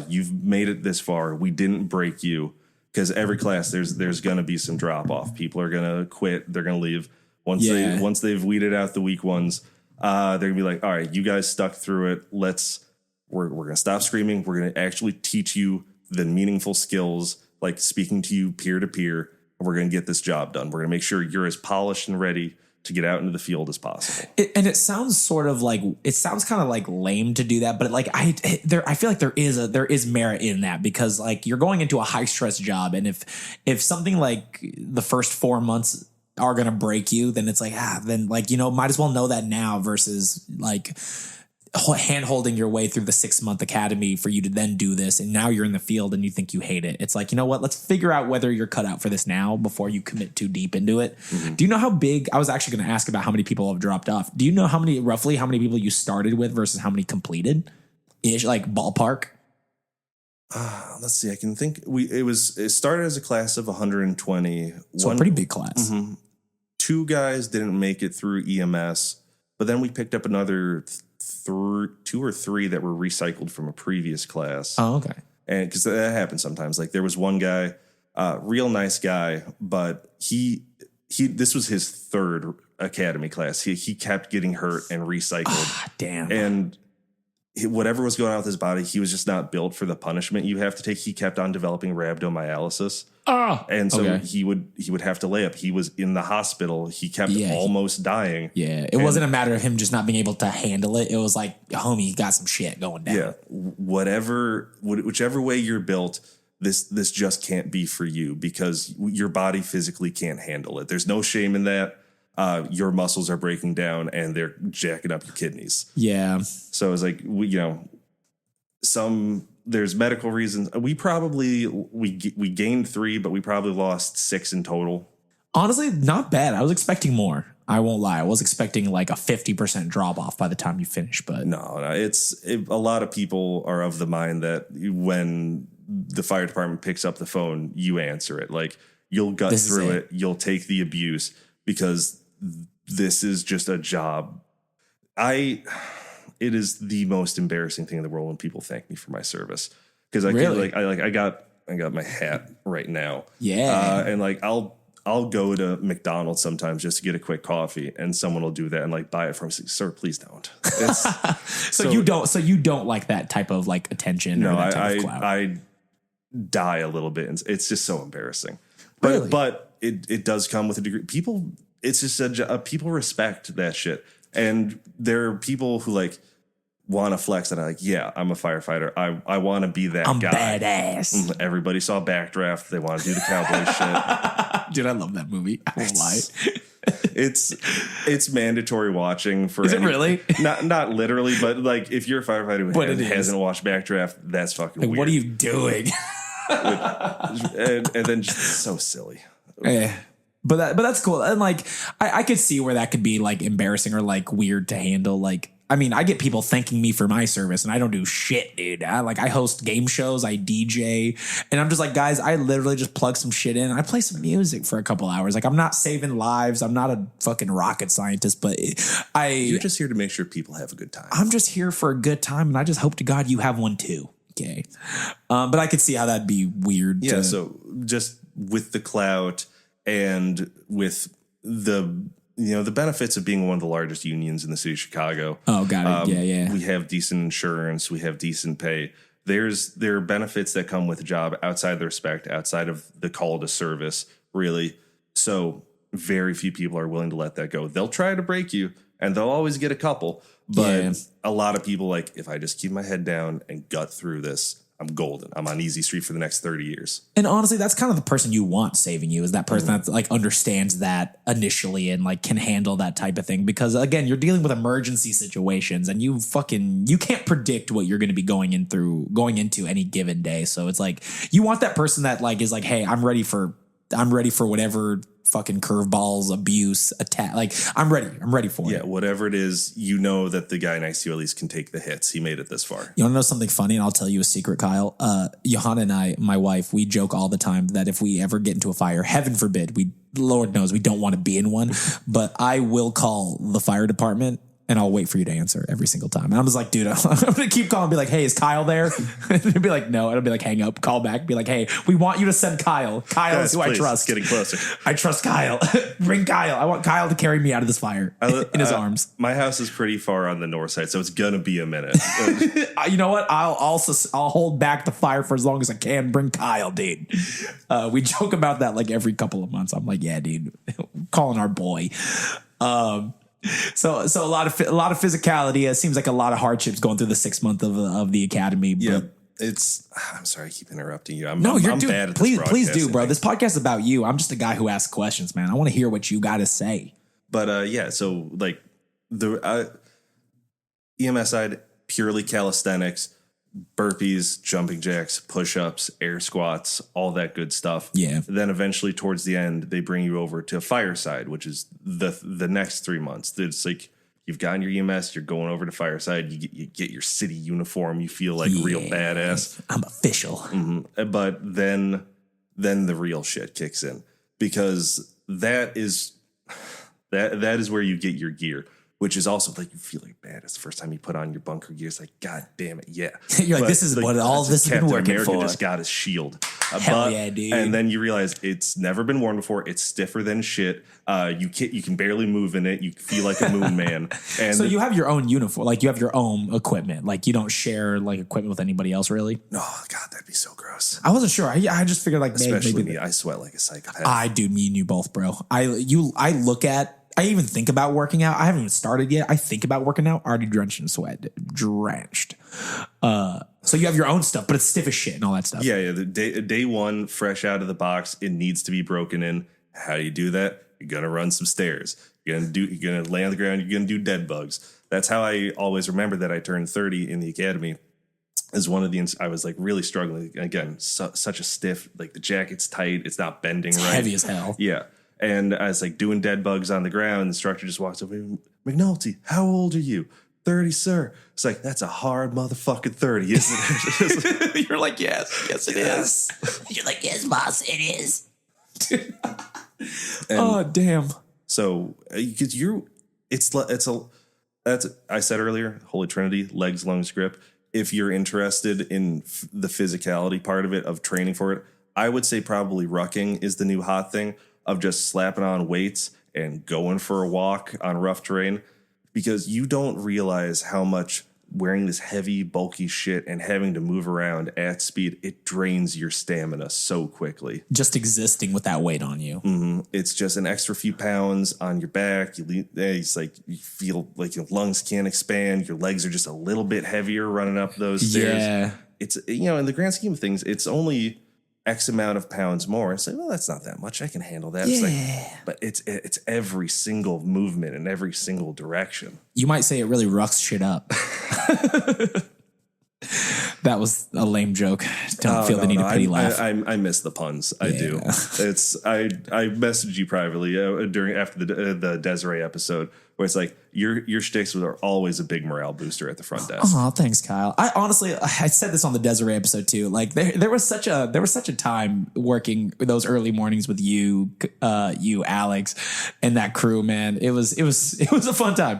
You've made it this far. We didn't break you. Because every class, there's going to be some drop off. People are going to quit. They're going to leave. Once they've weeded out the weak ones, they're going to be like, all right, you guys stuck through it. We're going to stop screaming. We're going to actually teach you the meaningful skills, like speaking to you peer to peer. We're going to get this job done. We're going to make sure you're as polished and ready to get out into the field as possible. It sounds kind of like lame to do that, but like I feel like there is merit in that, because like you're going into a high stress job, and if something like the first 4 months are going to break you, then it's like, then like, might as well know that now versus like hand holding your way through the 6-month academy for you to then do this. And now you're in the field and you think you hate it. It's like, you know what, let's figure out whether you're cut out for this now before you commit too deep into it. Mm-hmm. Do you know how big, I was actually going to ask about how many people have dropped off. Do you know roughly how many people you started with versus how many completed ish, like ballpark? Let's see. I can think it started as a class of 120. So a pretty big class. Mm-hmm. 2 guys didn't make it through EMS, but then we picked up another 2 or 3 that were recycled from a previous class. Oh, okay. And because that happens sometimes. Like there was one guy, real nice guy, but this was his 3rd academy class. He kept getting hurt and recycled. Damn. And whatever was going on with his body, he was just not built for the punishment you have to take. He kept on developing rhabdomyolysis. And so he would have to lay up. He was in the hospital. He kept almost dying. Yeah. It wasn't a matter of him just not being able to handle it. It was like, homie, you got some shit going down. Yeah. Whichever way you're built, this just can't be for you, because your body physically can't handle it. There's no shame in that. Your muscles are breaking down and they're jacking up your kidneys. Yeah. So it's like, there's medical reasons. We gained 3, but we probably lost 6 in total. Honestly, not bad. I was expecting more. I won't lie. I was expecting like a 50% drop off by the time you finish, but no, a lot of people are of the mind that when the fire department picks up the phone, you answer it. Like you'll gut through it. You'll take the abuse, because this is just a job. It is the most embarrassing thing in the world when people thank me for my service, because I got my hat right now. Yeah. And like I'll go to McDonald's sometimes just to get a quick coffee, and someone will do that and like buy it from me. Sir, please don't. So you don't like that type of like attention? No, or that type of clout. I die a little bit, and it's just so embarrassing. Really? But it does come with a degree. It's just people respect that shit. And there are people who like want to flex and I'm like, yeah, I'm a firefighter. I want to be that I'm guy. badass. Everybody saw Backdraft. They want to do the cowboy shit. Dude, I love that movie. I won't lie. It's mandatory watching for. Is it really? Not literally, but like if you're a firefighter who hasn't watched Backdraft, that's fucking weird. What are you doing? and then just so silly. Yeah. But that's cool. And like I could see where that could be like embarrassing or like weird to handle. Like, I mean, I get people thanking me for my service and I don't do shit, dude. I host game shows, I DJ, and I'm just like, guys, I literally just plug some shit in. I play some music for a couple hours. Like, I'm not saving lives. I'm not a fucking rocket scientist, but you're just here to make sure people have a good time. I'm just here for a good time, and I just hope to God you have one too. Okay. But I could see how that'd be weird. Yeah. So just with the clout and with the benefits of being one of the largest unions in the city of Chicago. Oh, got it. Yeah. We have decent insurance. We have decent pay. There are benefits that come with a job outside the respect, outside of the call to service, really. So very few people are willing to let that go. They'll try to break you, and they'll always get a couple. But a lot of people, like, if I just keep my head down and gut through this, I'm golden. I'm on easy street for the next 30 years. And honestly, that's kind of the person you want saving you, is that person that like understands that initially and like can handle that type of thing. Because again, you're dealing with emergency situations and you can't predict what you're going to be going into any given day. So it's like, you want that person that like is like, hey, I'm ready for whatever fucking curveballs, abuse, attack. Like, I'm ready for it. Yeah, whatever it is, you know that the guy next to you at least can take the hits. He made it this far. You want to know something funny? And I'll tell you a secret, Kyle. Johanna and I, my wife, we joke all the time that if we ever get into a fire, heaven forbid, Lord knows we don't want to be in one, but I will call the fire department and I'll wait for you to answer every single time. And I'm just like, dude, I'm going to keep calling and be like, hey, is Kyle there? And they'd be like, no. And I'll be like, hang up, call back, be like, hey, we want you to send Kyle. Kyle is who I trust. Getting closer. I trust Kyle. Bring Kyle. I want Kyle to carry me out of this fire in his arms. My house is pretty far on the north side, so it's going to be a minute. You know what? I'll hold back the fire for as long as I can. Bring Kyle, dude. We joke about that like every couple of months. I'm like, yeah, dude, calling our boy. So a lot of physicality. It seems like a lot of hardships going through the 6 month of the academy. But yeah, I'm sorry, I keep interrupting you. I'm bad at please do, bro. This podcast is about you. I'm just a guy who asks questions, man. I want to hear what you got to say. But yeah, so like the EMS side, purely calisthenics, burpees, jumping jacks, push-ups, air squats, all that good stuff. Yeah. Then eventually towards the end, they bring you over to fireside, which is the next 3 months. It's like you've gotten your EMS, you're going over to fireside, you get your city uniform, you feel like real badass. I'm official. Mm-hmm. But then the real shit kicks in, because that is where you get your gear. Which is also like, you feel like bad. It's the first time you put on your bunker gear. It's like, God damn it, yeah. You're like, this is what all this has been working America for. Just got his shield. Hell yeah, dude. And then you realize it's never been worn before. It's stiffer than shit. You can barely move in it. You feel like a moon man. And so you have your own uniform, like you have your own equipment. Like you don't share like equipment with anybody else, really. Oh God, that'd be so gross. I wasn't sure. I just figured like especially maybe me. I sweat like a psychopath. Me and you both, bro. I even think about working out. I haven't even started yet. I think about working out, already drenched in sweat. So you have your own stuff, but it's stiff as shit and all that stuff. Yeah. The day one, fresh out of the box, it needs to be broken in. How do you do that? You're gonna run some stairs. You're gonna lay on the ground. You're gonna do dead bugs. That's how I always remember that I turned 30 in the academy. As one of the, I was like really struggling again. Such a stiff, like the jacket's tight. It's not bending right. Heavy as hell. Yeah. And I was like doing dead bugs on the ground. The instructor just walks over. McNulty, how old are you? 30, sir. It's like, that's a hard motherfucking 30, isn't it? You're like, yes, it is. You're like, yes, boss, it is. Oh, damn. So, because I said earlier, Holy Trinity, legs, lungs, grip. If you're interested in the physicality part of it, of training for it, I would say probably rucking is the new hot thing. Of just slapping on weights and going for a walk on rough terrain, because you don't realize how much wearing this heavy, bulky shit and having to move around at speed, it drains your stamina so quickly. Just existing with that weight on you. Mm-hmm. It's just an extra few pounds on your back. It's like you feel like your lungs can't expand. Your legs are just a little bit heavier running up those stairs. Yeah. It's, in the grand scheme of things, it's only X amount of pounds more. It's like, well, that's not that much. I can handle that. Yeah. It's like, but it's every single movement in every single direction. You might say it really rucks shit up. That was a lame joke. Don't feel the need to pity laugh. I miss the puns. I do. I messaged you privately after the Desiree episode where it's like your shticks are always a big morale booster at the front desk. Oh, thanks, Kyle. I said this on the Desiree episode too. Like there was such a time working those early mornings with you, Alex, and that crew. Man, it was a fun time.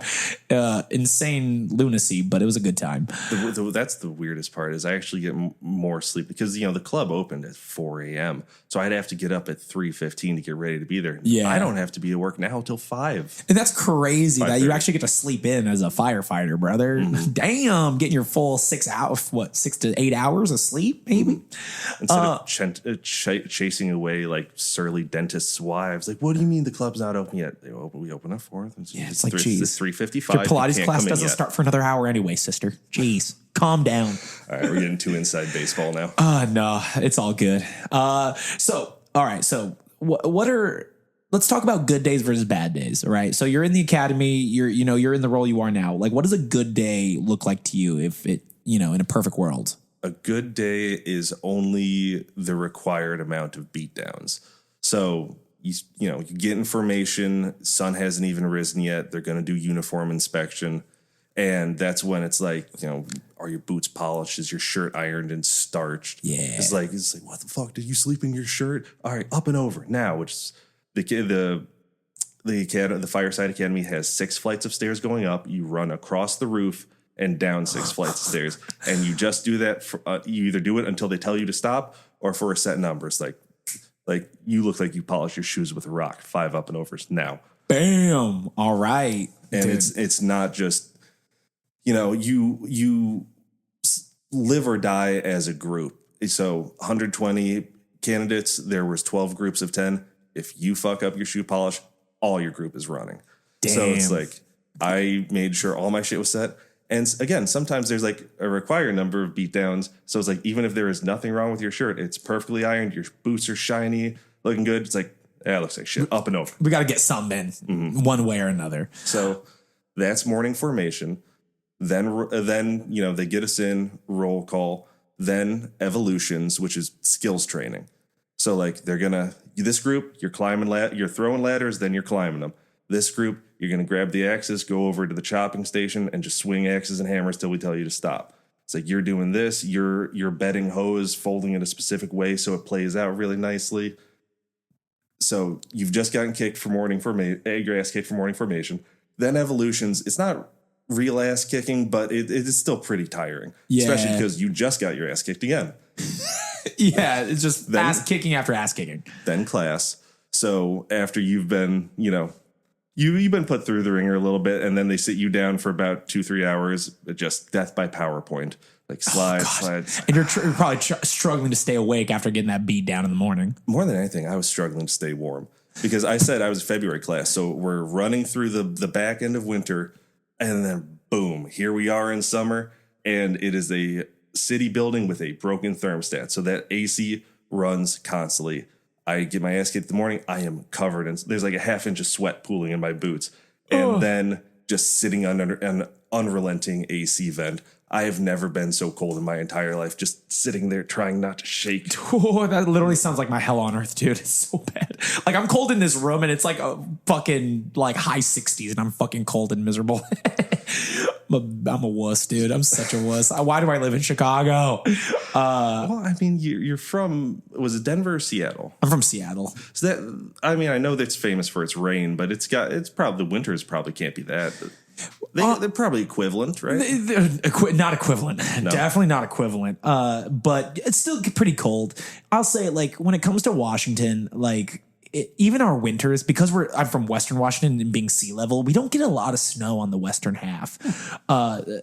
Insane lunacy, but it was a good time. That's the weirdest part is I actually get more sleep because the club opened at 4 a.m. So I'd have to get up at 3:15 to get ready to be there. Yeah, I don't have to be at work now till 5. And that's crazy that you actually get to sleep in as a firefighter, brother. Mm-hmm. Damn, getting your full 6 to 8 hours of sleep, maybe. Instead of chasing away like surly dentist's wives, like, what do you mean the club's not open yet? We open at 4. It's like, geez, it's 3:55. Your Pilates class doesn't start for another hour anyway, sister. Jeez, calm down. All right, we're getting too inside baseball now. No, it's all good. So let's talk about good days versus bad days. All right. So you're in the academy, you're in the role you are now. Like, what does a good day look like to you if it, in a perfect world? A good day is only the required amount of beatdowns. So you get information, sun hasn't even risen yet. They're going to do uniform inspection. And that's when it's like, are your boots polished? Is your shirt ironed and starched? Yeah. It's like, what the fuck? Did you sleep in your shirt? All right, up and over now, which is the Fireside Academy has 6 flights of stairs going up. You run across the roof and down 6 flights of stairs. And you just do that. You either do it until they tell you to stop or for a set number. It's like you look like you polish your shoes with a rock. 5 up and overs now. Bam. All right. And dude, it's not just, you live or die as a group. So 120 candidates, there was 12 groups of 10. If you fuck up your shoe polish, all your group is running. Damn. So it's like, I made sure all my shit was set. And again, sometimes there's like a required number of beatdowns. So it's like, even if there is nothing wrong with your shirt, it's perfectly ironed, your boots are shiny, looking good. It's like, it looks like shit, up and over. We got to get something in one way or another. So that's morning formation. Then they get us in, roll call, then evolutions, which is skills training. So like this group, you're you're throwing ladders, then you're climbing them. This group, you're going to grab the axes, go over to the chopping station and just swing axes and hammers till we tell you to stop. It's like, you're doing this, you're bedding hose, folding it a specific way so it plays out really nicely. So you've just gotten kicked for morning formation, your ass kicked for morning formation. Then evolutions, it's not real ass kicking, but it is still pretty tiring. Yeah. Especially because you just got your ass kicked again. Yeah, it's just ass kicking after ass kicking. Then class. So after you've been, you've been put through the ringer a little bit, and then they sit you down for about 2-3 hours, just death by PowerPoint. Like slides. And you're probably struggling to stay awake after getting that beat down in the morning. More than anything, I was struggling to stay warm because I said I was a February class. So we're running through the back end of winter, and then boom, here we are in summer, and it is a city building with a broken thermostat. So that AC runs constantly. I get my ass kicked in the morning. I am covered in, there's like a half inch of sweat pooling in my boots. And then just sitting under an unrelenting AC vent. I have never been so cold in my entire life, just sitting there trying not to shake. Oh, that literally sounds like my hell on earth, dude. It's so bad. Like, I'm cold in this room and it's like a fucking like high 60s and I'm fucking cold and miserable. I'm a wuss, dude. I'm such a wuss. Why do I live in Chicago? Well, I mean, you're from, was it Denver or Seattle? I'm from Seattle. So that, I mean, I know that's famous for its rain, but it's probably, the winters probably can't be that. They're probably equivalent, right? They're not equivalent. No. Definitely not equivalent. But it's still pretty cold. I'll say, like, when it comes to Washington, like, even our winters, because I'm from Western Washington and being sea level, we don't get a lot of snow on the western half.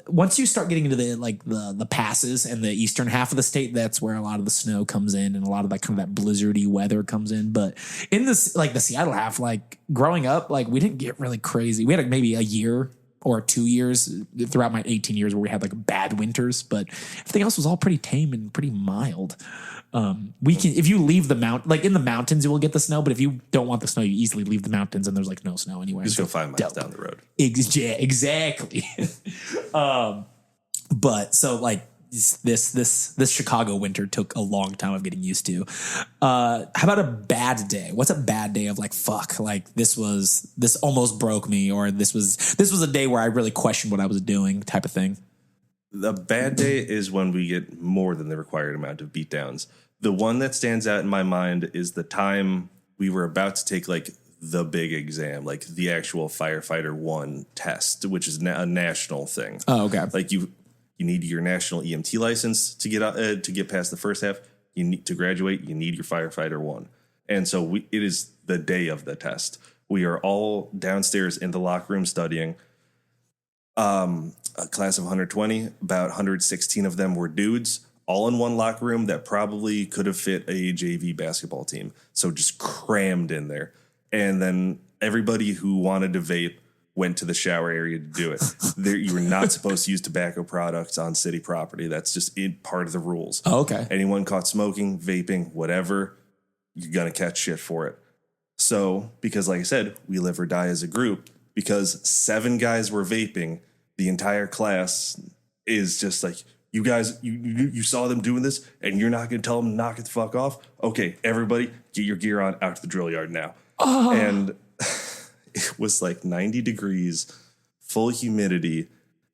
Once you start getting into the passes and the eastern half of the state, that's where a lot of the snow comes in and a lot of that kind of that blizzardy weather comes in. But in this, like the Seattle half, like growing up, like we didn't get really crazy. We had maybe a year or 2 years throughout my 18 years where we had like bad winters, but everything else was all pretty tame and pretty mild. If you leave like in the mountains, you will get the snow, but if you don't want the snow, you easily leave the mountains and there's like no snow anywhere. Just go 5 miles down the road. Exactly. But so like this Chicago winter took a long time of getting used to. How about a bad day? What's a bad day of like, fuck, like this almost broke me, or this was a day where I really questioned what I was doing type of thing? The bad day is when we get more than the required amount of beatdowns. The one that stands out in my mind is the time we were about to take like the big exam, like the actual firefighter 1 test, which is a national thing. Oh, okay. Like you need your national EMT license to get past the first half. You need to graduate. You need your firefighter 1. And so it is the day of the test. We are all downstairs in the locker room studying. A class of 120, about 116 of them were dudes, all in one locker room that probably could have fit a JV basketball team. So just crammed in there. And then everybody who wanted to vape went to the shower area to do it. You were not supposed to use tobacco products on city property. That's just part of the rules. Oh, okay. Anyone caught smoking, vaping, whatever, you're going to catch shit for it. So, because like I said, we live or die as a group, because 7 guys were vaping, the entire class is just like, you guys, you saw them doing this, and you're not going to tell them to knock it the fuck off? Okay, everybody, get your gear on, out to the drill yard now. Oh. And it was like 90 degrees, full humidity.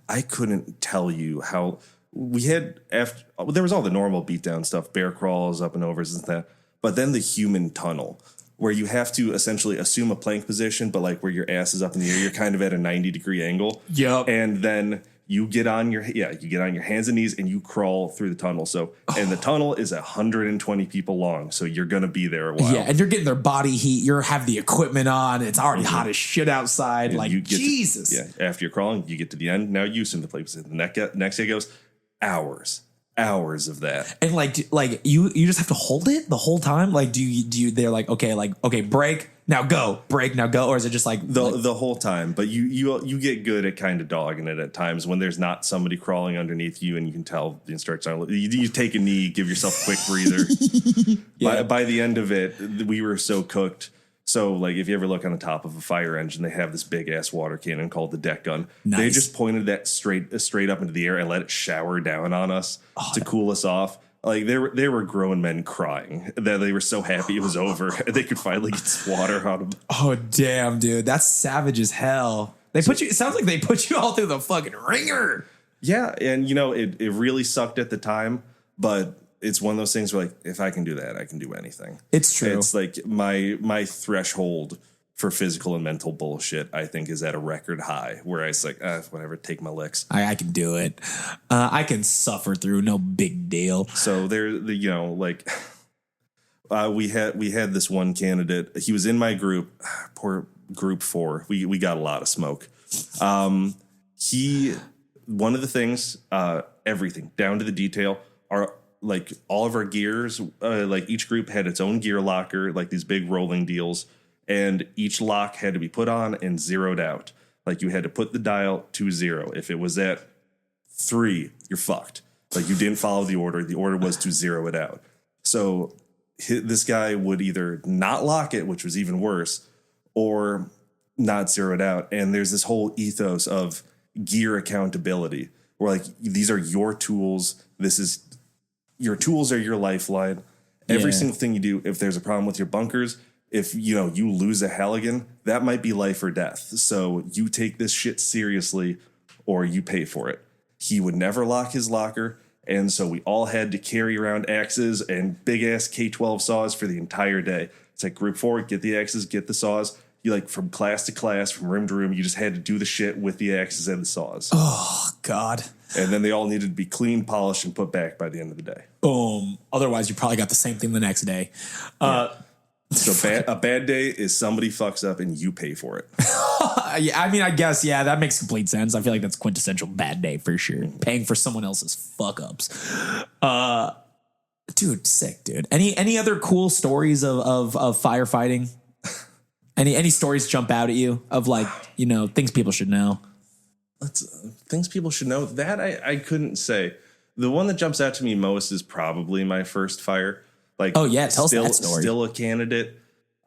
I couldn't tell you how we had there was all the normal beatdown stuff, bear crawls, up and overs and that, but then the human tunnel, where you have to essentially assume a plank position, but like where your ass is up in the air, you're kind of at a 90-degree angle. Yep. And then you get on your hands and knees and you crawl through the tunnel. So, and the tunnel is 120 people long, so you're going to be there a while. Yeah, and you're getting their body heat. You have the equipment on. It's already hot as shit outside. And like, Jesus. After you're crawling, you get to the end. Now you assume the place. The next day goes hours of that. And like you just have to hold it the whole time. Like, do you they're like, okay, break, now go, break, now go. Or is it just like the whole time? But you get good at kind of dogging it at times when there's not somebody crawling underneath you and you can tell the instructors aren't. You take a knee, give yourself a quick breather. Yeah. By the end of it, we were so cooked. So, like, if you ever look on the top of a fire engine, they have this big-ass water cannon called the deck gun. Nice. They just pointed that straight up into the air and let it shower down on us to cool us off. Like, they were grown men crying that they were so happy it was over. They could finally get some water on them. Oh, damn, dude. That's savage as hell. It sounds like they put you all through the fucking ringer. Yeah, and, it really sucked at the time, but it's one of those things where, like, if I can do that, I can do anything. It's true. It's like my threshold for physical and mental bullshit, I think, is at a record high, where it's like, whatever, take my licks. I can do it. I can suffer through, no big deal. So we had this one candidate. He was in my group, poor group 4. We got a lot of smoke. One of the things, everything down to the detail, are like all of our gears, like each group had its own gear locker, like these big rolling deals, and each lock had to be put on and zeroed out. Like you had to put the dial to 0. If it was at 3, you're fucked. Like you didn't follow the order. The order was to zero it out. So this guy would either not lock it, which was even worse, or not zero it out. And there's this whole ethos of gear accountability, where like these are your tools. Your tools are your lifeline. Every single thing you do, if there's a problem with your bunkers, if you lose a Halligan, that might be life or death. So you take this shit seriously or you pay for it. He would never lock his locker. And so we all had to carry around axes and big ass K12 saws for the entire day. It's like group 4, get the axes, get the saws. You like from class to class, from room to room, you just had to do the shit with the axes and the saws. Oh, God. And then they all needed to be clean, polished, and put back by the end of the day. Boom. Otherwise, you probably got the same thing the next day. So a bad day is somebody fucks up and you pay for it. Yeah, I mean, I guess, yeah, that makes complete sense. I feel like that's quintessential bad day for sure. Paying for someone else's fuck ups. Dude, sick, dude. Any other cool stories of firefighting? Any stories jump out at you of like, you know, things people should know? Things people should know that I couldn't say. The one that jumps out to me most is probably my first fire. Like, oh yeah, tell us that story. Still a candidate.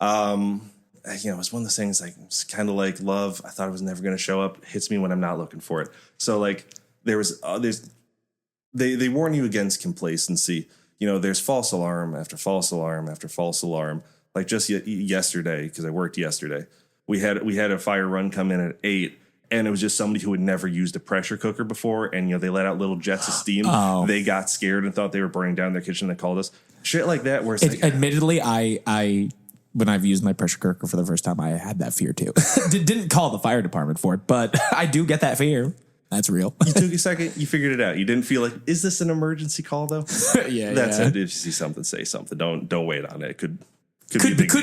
You know, it's one of those things like it's kind of like love. I thought it was never going to show up. Hits me when I'm not looking for it. So like they warn you against complacency. You know, there's false alarm after false alarm after false alarm. Like just yesterday, because I worked yesterday, we had a fire run come in at 8. And it was just somebody who had never used a pressure cooker before. And, you know, they let out little jets of steam. Oh. They got scared and thought they were burning down their kitchen. They called us. Shit like that. Where it's like, admittedly, I when I've used my pressure cooker for the first time, I had that fear too. Didn't call the fire department for it, but I do get that fear. That's real. You took a second. You figured it out. You didn't feel like, is this an emergency call though? Yeah. That's it. If you see something, say something. Don't wait on it. It could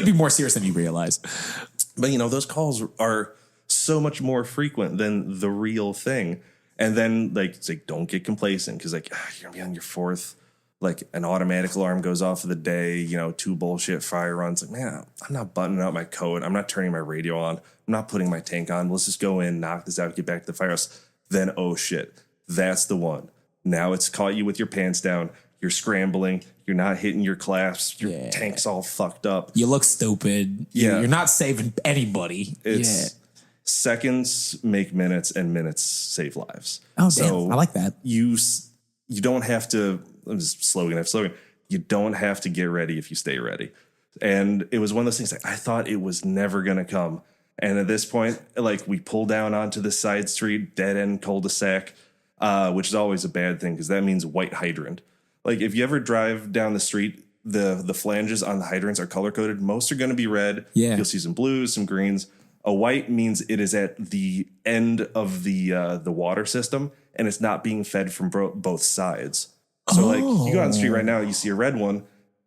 be more serious than you realize. But, you know, those calls are so much more frequent than the real thing. And then like it's like don't get complacent because like you're gonna be on your fourth, like an automatic alarm goes off of the day, you know, 2 bullshit fire runs. Like, man, I'm not buttoning up my coat, I'm not turning my radio on, I'm not putting my tank on. Let's just go in, knock this out, get back to the firehouse. Then oh shit, that's the one. Now it's caught you with your pants down, you're scrambling, you're not hitting your clasps, your tank's all fucked up. You look stupid. Yeah. You're not saving anybody. Seconds make minutes and minutes save lives. Oh, so damn. I like that. You don't have to, I'm just slogan. You don't have to get ready if you stay ready. And it was one of those things like I thought it was never going to come. And at this point, like we pull down onto the side street, dead end cul-de-sac, which is always a bad thing because that means white hydrant. Like if you ever drive down the street, the flanges on the hydrants are color coded. Most are going to be red. Yeah. You'll see some blues, some greens. A white means it is at the end of the water system, and it's not being fed from both sides. So, like, you go on the street right now, you see a red one.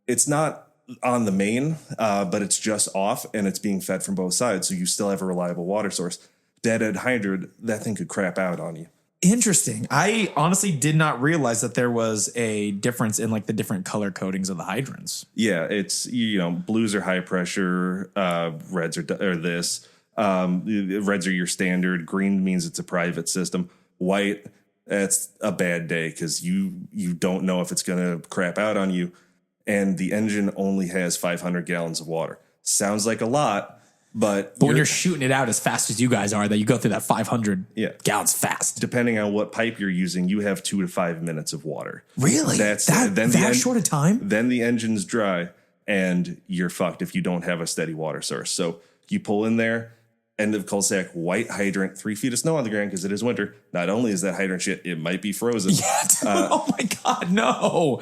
It's not on the main, but it's just off, and it's being fed from both sides, so you still have a reliable water source. Dead-end hydrant, that thing could crap out on you. Interesting. I honestly did not realize that there was a difference in, like, the different color codings of the hydrants. Yeah, it's, you know, blues are high pressure, reds are this. Reds are your standard. Green means it's a private system. White, that's a bad day because you don't know if it's going to crap out on you. And the engine only has 500 gallons of water. Sounds like a lot, but when you're shooting it out as fast as you guys are, that you go through that 500 gallons fast. Depending on what pipe you're using, you have 2 to 5 minutes of water. Really? That's that short a time? Then the engine's dry and you're fucked if you don't have a steady water source. So you pull in there. End of cul-de-sac, white hydrant, 3 feet of snow on the ground because it is winter. Not only is that hydrant shit, it might be frozen. Yeah, oh my God, no.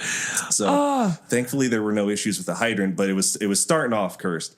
So thankfully there were no issues with the hydrant, but it was starting off cursed.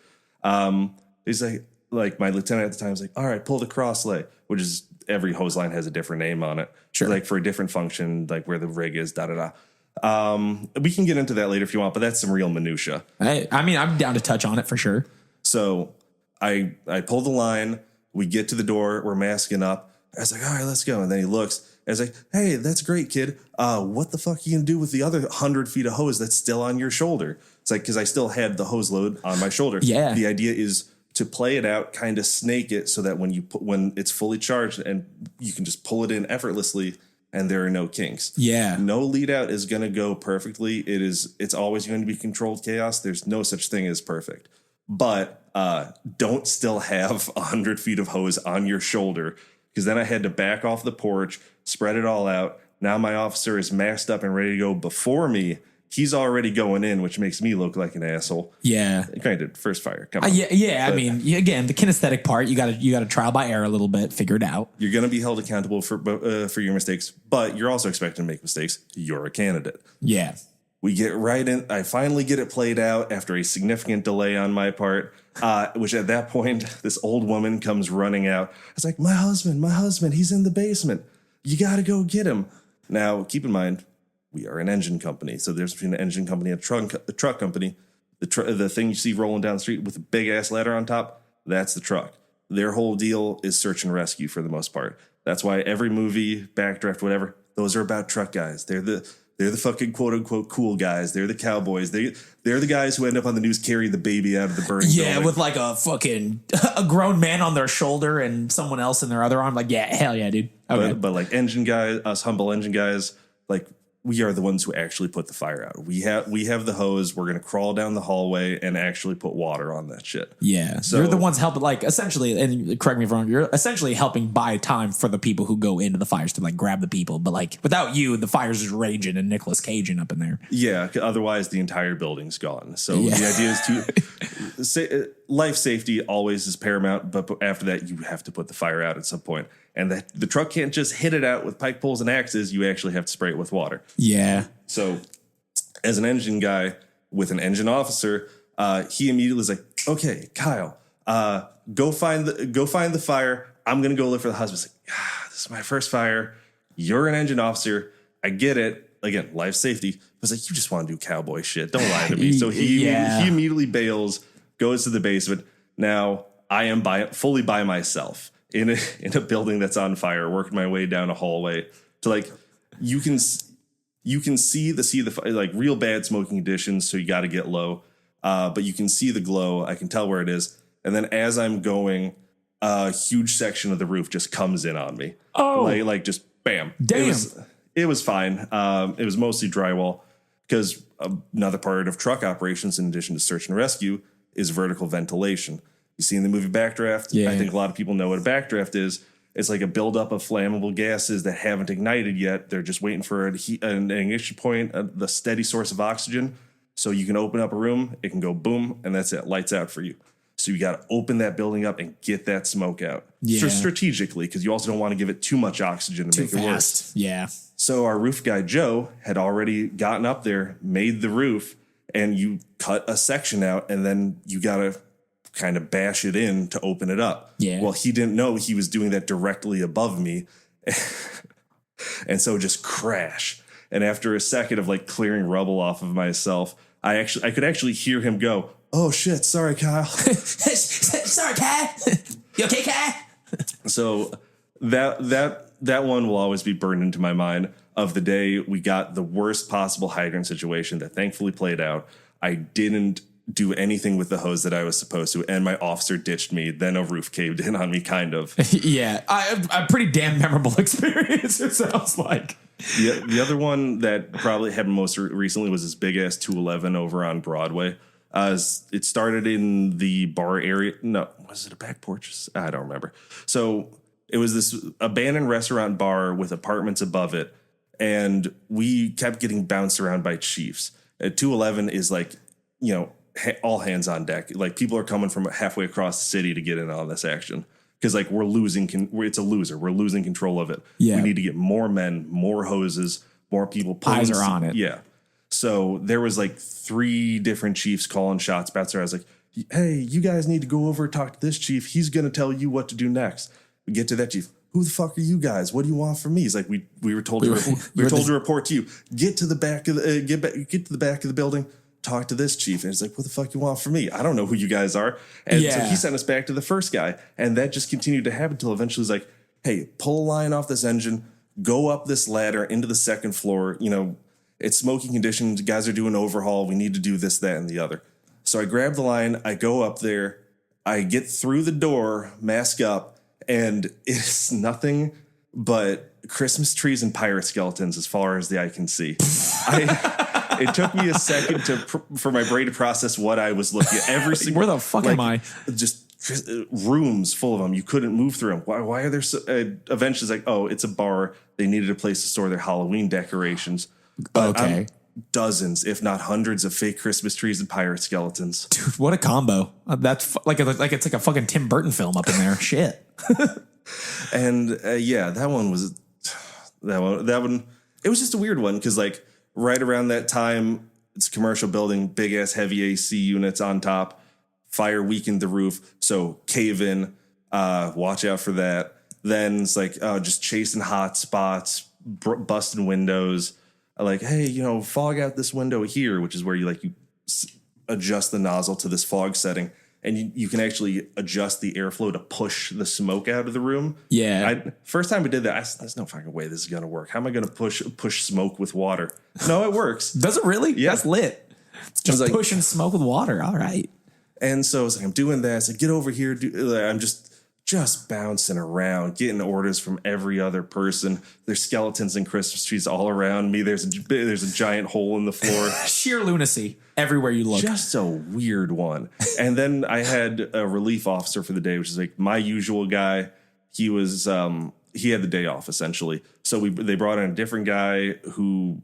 He's like my lieutenant at the time was like, all right, pull the cross lay, which is every hose line has a different name on it. Sure. Like for a different function, like where the rig is, We can get into that later if you want, but that's some real minutia. I mean, I'm down to touch on it for sure. So I pull the line. We get to the door. We're masking up. I was like, all right, let's go. And then he looks. I was like, hey, that's great, kid. What the fuck are you going to do with the other 100 feet of hose that's still on your shoulder? It's like, because I still had the hose load on my shoulder. Yeah. The idea is to play it out, kind of snake it so that when it's fully charged and you can just pull it in effortlessly and there are no kinks. Yeah. No lead out is going to go perfectly. It's always going to be controlled chaos. There's no such thing as perfect. But don't still have 100 feet of hose on your shoulder, because then I had to back off the porch, spread it all out. Now my officer is masked up and ready to go before me. He's already going in, which makes me look like an asshole. Yeah. Granted, first fire. Come on. Yeah. But I mean, again, the kinesthetic part, you got to trial by error a little bit, figure it out. You're going to be held accountable for your mistakes, but you're also expected to make mistakes. You're a candidate. Yeah. We get right in. I finally get it played out after a significant delay on my part, which at that point, this old woman comes running out. I was like, my husband, he's in the basement. You got to go get him. Now, keep in mind, we are an engine company. So there's between an engine company and a truck company. The thing you see rolling down the street with a big ass ladder on top, that's the truck. Their whole deal is search and rescue for the most part. That's why every movie, Backdraft, whatever, those are about truck guys. They're the fucking quote unquote cool guys. They're the cowboys. They're the guys who end up on the news carrying the baby out of the burning building. With like a grown man on their shoulder and someone else in their other arm. Like, yeah, hell yeah, dude. Okay. But like engine guys, us humble engine guys, like we are the ones who actually put the fire out. We have the hose. We're gonna crawl down the hallway and actually put water on that shit. Yeah, so you're the ones helping, like, essentially. And correct me if I'm wrong. You're essentially helping buy time for the people who go into the fires to like grab the people. But like without you, the fire's just raging and Nicolas Caging up in there. Yeah, otherwise the entire building's gone. So the idea is to say life safety always is paramount. But after that, you have to put the fire out at some point. And the truck can't just hit it out with pike poles and axes. You actually have to spray it with water. Yeah. So as an engine guy with an engine officer, he immediately was like, okay, Kyle, go find the fire. I'm going to go look for the husband. It's like, this is my first fire. You're an engine officer. I get it. Again, life safety. I was like, you just want to do cowboy shit. Don't lie to me. So he immediately bails, goes to the basement. Now I am fully by myself. In a building that's on fire, working my way down a hallway to like you can see the like real bad smoking conditions, so you got to get low, but you can see the glow. I can tell where it is, and then as I'm going, a huge section of the roof just comes in on me. Oh, like just bam! Damn! It was fine. It was mostly drywall because another part of truck operations, in addition to search and rescue, is vertical ventilation. You see in the movie Backdraft, yeah. I think a lot of people know what a backdraft is. It's like a buildup of flammable gases that haven't ignited yet. They're just waiting for an ignition point, the steady source of oxygen. So you can open up a room, it can go boom, and that's it. Lights out for you. So you got to open that building up and get that smoke out. Yeah. Strategically, because you also don't want to give it too much oxygen to make it worse. Yeah. So our roof guy, Joe, had already gotten up there, made the roof, and you cut a section out, and then you got to kind of bash it in to open it up. Yeah. Well, he didn't know he was doing that directly above me. And so just crash. And after a second of like clearing rubble off of myself, I could actually hear him go, "Oh shit, sorry, Kyle." Sorry, Kyle. You okay, Kyle? So that one will always be burned into my mind of the day we got the worst possible hydrant situation that thankfully played out. I didn't do anything with the hose that I was supposed to, and my officer ditched me. Then a roof caved in on me, kind of. Yeah, a pretty damn memorable experience, it sounds like. The other one that probably happened most recently was this big ass 211 over on Broadway. It started in the bar area. No, was it a back porch? I don't remember. So it was this abandoned restaurant bar with apartments above it, and we kept getting bounced around by chiefs. 211 is like, all hands on deck. Like people are coming from halfway across the city to get in on this action because like we're losing. It's a loser. We're losing control of it. Yeah. We need to get more men, more hoses, more people. Pulling. Eyes are on it. Yeah. So there was like 3 different chiefs calling shots. Bouncer. I was like, "Hey, you guys need to go over and talk to this chief. He's going to tell you what to do next." We get to that chief. "Who the fuck are you guys? What do you want from me?" He's like, "We were told to report to you. Get to the back of the get to the back of the building. Talk to this chief." And he's like, "What the fuck you want from me? I don't know who you guys are." And so he sent us back to the first guy, and that just continued to happen until eventually he's like, "Hey, pull a line off this engine, go up this ladder into the second floor. It's smoking conditions. Guys are doing overhaul. We need to do this, that, and the other." So I grab the line, I go up there, I get through the door, mask up, and it's nothing but Christmas trees and pirate skeletons as far as the eye can see. It took me a second for my brain to process what I was looking at. Every single, where the fuck am I? Just rooms full of them. You couldn't move through them. Why are there so? Eventually, it's like, oh, it's a bar. They needed a place to store their Halloween decorations. But okay, dozens, if not hundreds, of fake Christmas trees and pirate skeletons. Dude, what a combo! That's like it's like a fucking Tim Burton film up in there. Shit. And that one was that one. It was just a weird one because like. Right around that time, it's a commercial building, big ass heavy AC units on top. Fire weakened the roof, so cave in. Watch out for that. Then it's like just chasing hot spots, busting windows. Like, hey, fog out this window here, which is where you adjust the nozzle to this fog setting. And you can actually adjust the airflow to push the smoke out of the room. Yeah. First time I did that, there's no fucking way this is going to work. How am I going to push smoke with water? No, it works. Does it really? Yeah. That's lit. Just like, pushing smoke with water. All right. And so it's like, I'm doing that. It's like, get over here. I'm just bouncing around, getting orders from every other person. There's skeletons and Christmas trees all around me. There's a giant hole in the floor. Sheer lunacy everywhere you look. Just a weird one. And then I had a relief officer for the day, which is like my usual guy. He was he had the day off essentially. So they brought in a different guy who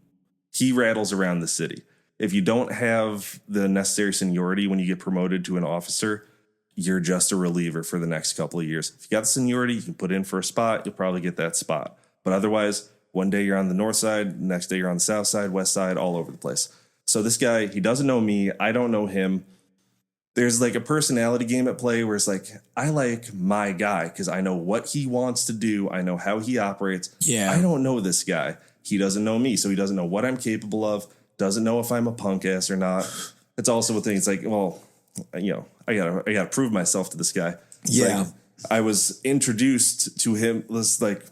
he rattles around the city. If you don't have the necessary seniority when you get promoted to an officer, you're just a reliever for the next couple of years. If you got the seniority, you can put in for a spot, you'll probably get that spot. But otherwise, one day you're on the north side, next day you're on the south side, west side, all over the place. So this guy, he doesn't know me. I don't know him. There's like a personality game at play where it's like, I like my guy because I know what he wants to do. I know how he operates. Yeah. I don't know this guy. He doesn't know me. So he doesn't know what I'm capable of. Doesn't know if I'm a punk ass or not. It's also a thing. It's like, well, you know, I gotta prove myself to this guy. It's yeah. Like, I was introduced to him. This like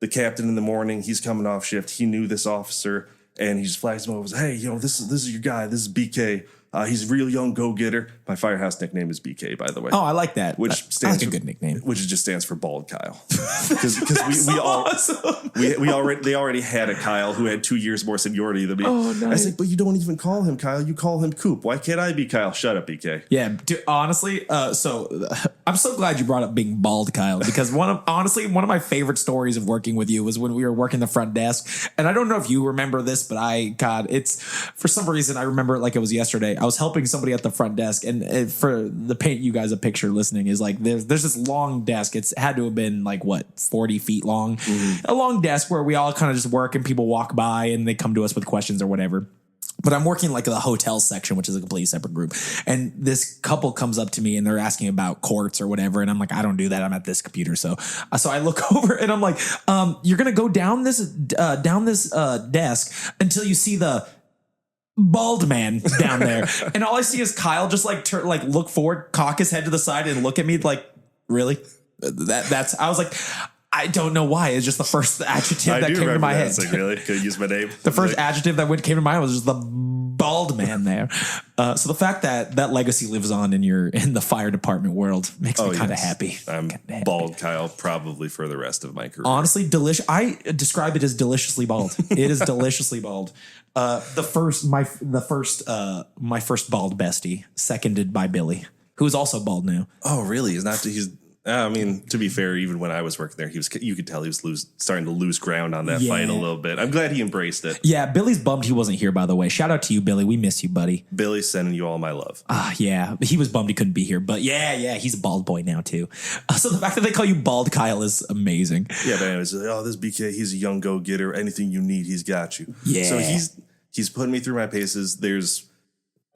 the captain in the morning. He's coming off shift. He knew this officer, and he just flags him over. Hey, you know, this is your guy. This is BK. He's a real young go-getter. My firehouse nickname is BK, by the way. Oh, I like that. Which stands a good nickname. Which just stands for Bald Kyle. Because they already had a Kyle who had 2 years more seniority than me. Oh, nice. I was like, but you don't even call him Kyle. You call him Coop. Why can't I be Kyle? Shut up, BK. Yeah, dude, honestly, so I'm so glad you brought up being bald, Kyle, because one of my favorite stories of working with you was when we were working the front desk. And I don't know if you remember this, but it's for some reason I remember it like it was yesterday. I was helping somebody at the front desk, and for the paint you guys a picture listening is like there's this long desk. It's had to have been like 40 feet long, a long desk where we all kind of just work and people walk by and they come to us with questions or whatever. But I'm working like the hotel section, which is a completely separate group. And this couple comes up to me and they're asking about courts or whatever. And I'm like, I don't do that. I'm at this computer. So I look over and I'm like, you're going to go down this desk until you see the bald man down there. And all I see is Kyle just look forward, cock his head to the side and look at me like, really? I was like, I don't know why. It's just the first adjective that came to my head. It's like, really? Could I use my name? The first adjective that came to mind was just the bald man there. So the fact that legacy lives on in the fire department world makes me kind of happy. I'm bald Kyle probably for the rest of my career. Honestly, I describe it as deliciously bald. It is deliciously bald. My first bald bestie, seconded by Billy, who is also bald now. Oh, really? I mean, to be fair, even when I was working there, you could tell he was starting to lose ground on that fight a little bit. I'm glad he embraced it. Yeah, Billy's bummed he wasn't here, by the way. Shout out to you, Billy. We miss you, buddy. Billy's sending you all my love. Yeah. He was bummed he couldn't be here, but yeah, he's a bald boy now too. So the fact that they call you Bald Kyle is amazing. Yeah, but anyways, this BK, he's a young go-getter. Anything you need, he's got you. Yeah. So he's putting me through my paces. There's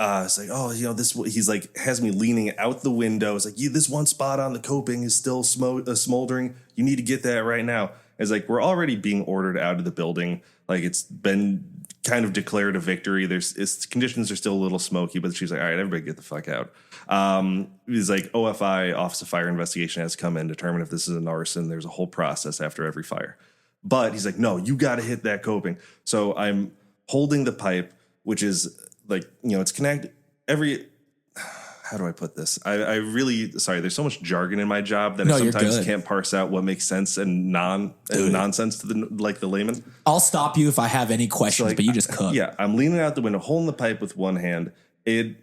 it's like, oh, you know, he's like has me leaning out the window. It's like, this one spot on the coping is still smoldering. You need to get that right now. It's like, we're already being ordered out of the building. Like, it's been kind of declared a victory. Conditions are still a little smoky, but she's like, all right, everybody get the fuck out. He's like, OFI, Office of Fire Investigation, has come in, determine if this is an arson. There's a whole process after every fire. But he's like, no, you got to hit that coping. So I'm holding the pipe, which is like, you know, it's connected how do I put this? I really, sorry, there's so much jargon in my job that I sometimes can't parse out what makes sense and nonsense to the layman. I'll stop you if I have any questions, but you just cook. Yeah, I'm leaning out the window, holding the pipe with one hand. A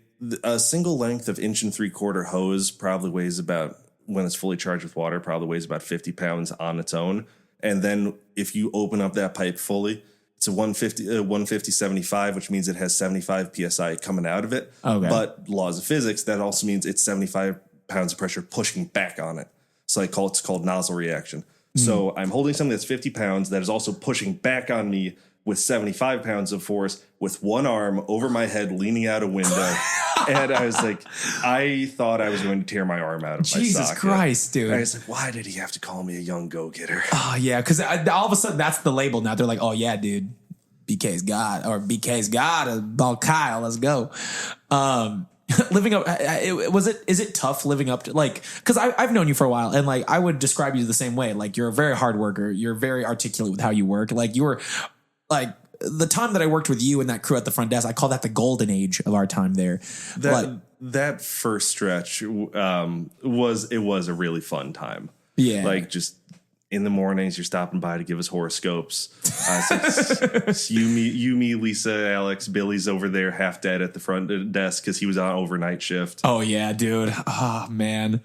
single length of 1 3/4 hose probably weighs about, when it's fully charged with water, probably weighs about 50 pounds on its own. And then if you open up that pipe fully, it's a 150/75, which means it has 75 PSI coming out of it. Okay. But laws of physics, that also means it's 75 pounds of pressure pushing back on it. So it's called nozzle reaction. So I'm holding something that's 50 pounds that is also pushing back on me with 75 pounds of force with one arm over my head, leaning out a window. And I was like, I thought I was going to tear my arm out of my socket. Jesus Christ, dude. And I was like, why did he have to call me a young go-getter? Oh, yeah, because all of a sudden that's the label now. They're like, oh, yeah, BK's got a Bald Kyle. Let's go. living up, is it tough living up to, like, because I've known you for a while, and like I would describe you the same way. Like, you're a very hard worker. You're very articulate with how you work. Like, you were like, the time that I worked with you and that crew at the front desk, I call that the golden age of our time there. That first stretch was a really fun time. Yeah. Like, just in the mornings, you're stopping by to give us horoscopes. So you, me, Lisa, Alex, Billy's over there half dead at the front desk because he was on overnight shift. Oh yeah, dude. Oh man.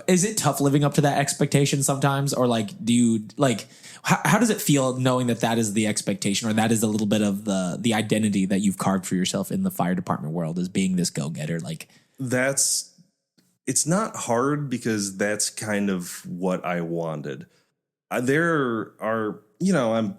Is it tough living up to that expectation sometimes? Or like, do you like, how does it feel knowing that is the expectation, or that is a little bit of the identity that you've carved for yourself in the fire department world, as being this go-getter? Like, it's not hard because that's kind of what I wanted. There are, I'm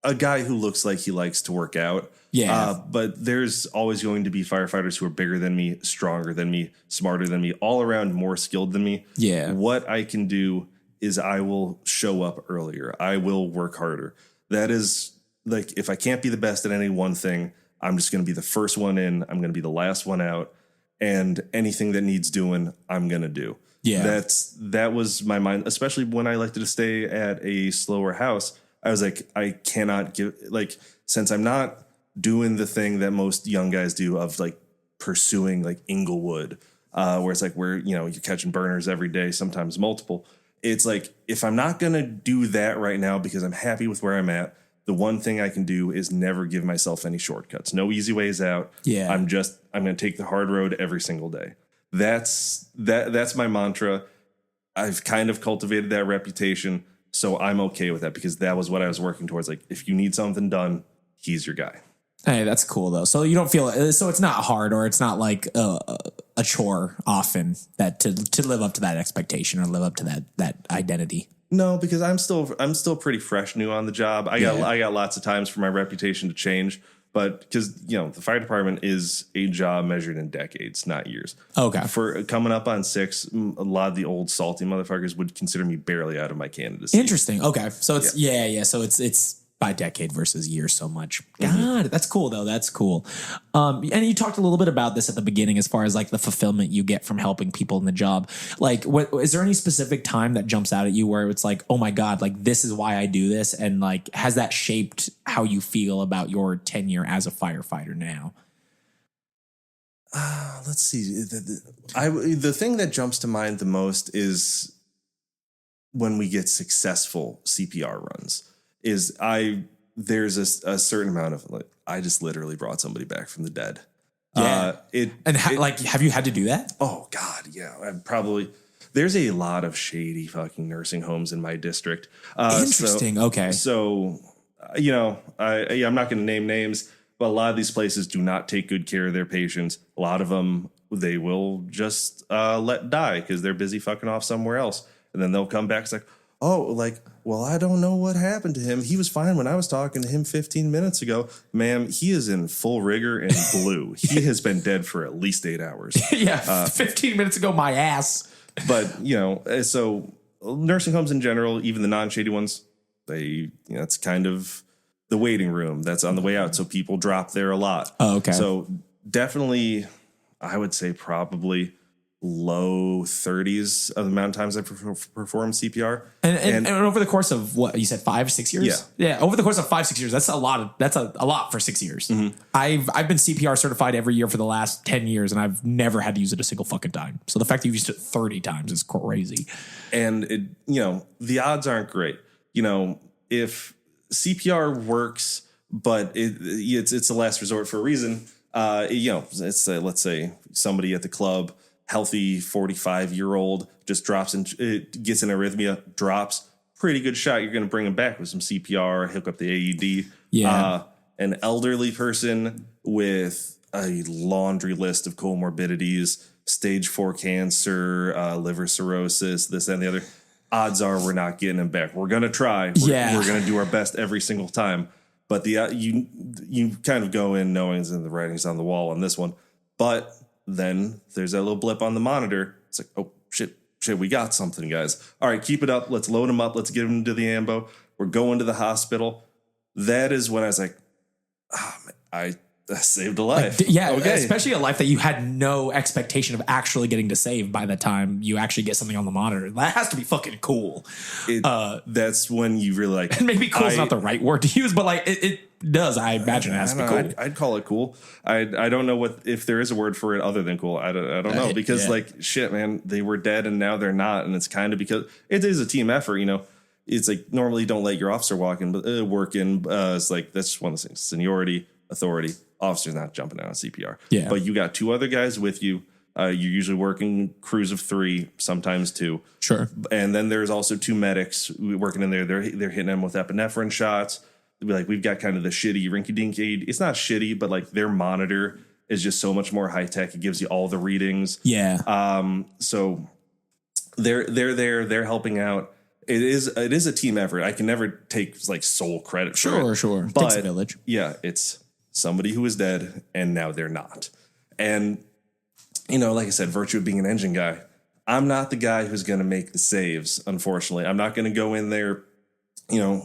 a guy who looks like he likes to work out. Yeah. But there's always going to be firefighters who are bigger than me, stronger than me, smarter than me, all around more skilled than me. Yeah. What I can do is I will show up earlier. I will work harder. That is, like, if I can't be the best at any one thing, I'm just going to be the first one in. I'm going to be the last one out. And anything that needs doing, I'm going to do. Yeah. That was my mind, especially when I elected to stay at a slower house. I was like, I cannot give, like, since I'm not doing the thing that most young guys do of like pursuing like Inglewood, where it's like you're catching burners every day, sometimes multiple. It's like, if I'm not going to do that right now because I'm happy with where I'm at, the one thing I can do is never give myself any shortcuts. No easy ways out. Yeah. I'm going to take the hard road every single day. That's my mantra. I've kind of cultivated that reputation, so I'm okay with that because that was what I was working towards. Like, if you need something done, he's your guy. Hey, that's cool though. So you don't feel, so it's not hard, or it's not like a chore often that to live up to that expectation or live up to that identity. No, because I'm still pretty fresh new on the job. I got lots of times for my reputation to change, but because the fire department is a job measured in decades, not years. Okay. For coming up on 6, a lot of the old salty motherfuckers would consider me barely out of my candidacy. Interesting. Okay. So it's So it's by decade versus year so much. God, that's cool though. That's cool. And you talked a little bit about this at the beginning, as far as like the fulfillment you get from helping people in the job. Like, is there any specific time that jumps out at you where it's like, oh my God, like this is why I do this? And like, has that shaped how you feel about your tenure as a firefighter now? Let's see. The thing that jumps to mind the most is when we get successful CPR runs. There's a certain amount of like, I just literally brought somebody back from the dead. Yeah. Have you had to do that? Oh God. Yeah. There's a lot of shady fucking nursing homes in my district. Interesting. Okay. So, I'm not going to name names, but a lot of these places do not take good care of their patients. A lot of them, they will just let die because they're busy fucking off somewhere else. And then they'll come back. It's like, well, I don't know what happened to him. He was fine when I was talking to him 15 minutes ago. Ma'am, he is in full rigor and blue. He has been dead for at least 8 hours. Yeah, 15 minutes ago, my ass. But, so nursing homes in general, even the non-shady ones, it's kind of the waiting room that's on the way out. So people drop there a lot. Oh, okay. So definitely, I would say probably low 30s of the amount of times I performed CPR. And over the course of what you said, 5-6 years? Yeah. Over the course of 5-6 years, that's a lot for 6 years. Mm-hmm. I've been CPR certified every year for the last 10 years, and I've never had to use it a single fucking time. So the fact that you've used it 30 times is crazy. And the odds aren't great. If CPR works, but it's a last resort for a reason. It's let's say somebody at the club, healthy 45-year-old, just drops and gets an arrhythmia, drops. Pretty good shot. You're going to bring him back with some CPR, hook up the AED. Yeah. An elderly person with a laundry list of comorbidities, stage 4 cancer, liver cirrhosis, this and the other. Odds are we're not getting him back. We're going to try. We're going to do our best every single time. But you kind of go in knowing the writing's on the wall on this one. But then there's that little blip on the monitor. It's like, oh, shit, we got something, guys. All right, keep it up. Let's load him up. Let's get him to the ambo. We're going to the hospital. That is when I was like, That saved a life. Okay. Especially a life that you had no expectation of actually getting to save by the time you actually get something on the monitor. That has to be fucking cool. That's when you really like. And maybe cool is not the right word to use, but like it does. I imagine it has to be cool. I'd call it cool. I don't know if there is a word for it other than cool. I don't know because like shit, man, they were dead and now they're not, and it's kind of because it is a team effort. It's like normally you don't let your officer work in. It's like that's one of the things: seniority, authority. Officer's not jumping out on CPR. Yeah. But you got 2 other guys with you. You're usually working crews of 3, sometimes 2. Sure. And then there's also 2 medics working in there. They're hitting them with epinephrine shots. Like we've got kind of the shitty rinky-dink aid. It's not shitty, but like their monitor is just so much more high tech. It gives you all the readings. Yeah. So they're there. They're helping out. It is a team effort. I can never take like sole credit for it. Sure. But Takes a village. Yeah, it's somebody who is dead and now they're not. And, like I said, virtue of being an engine guy, I'm not the guy who's going to make the saves, unfortunately. I'm not going to go in there,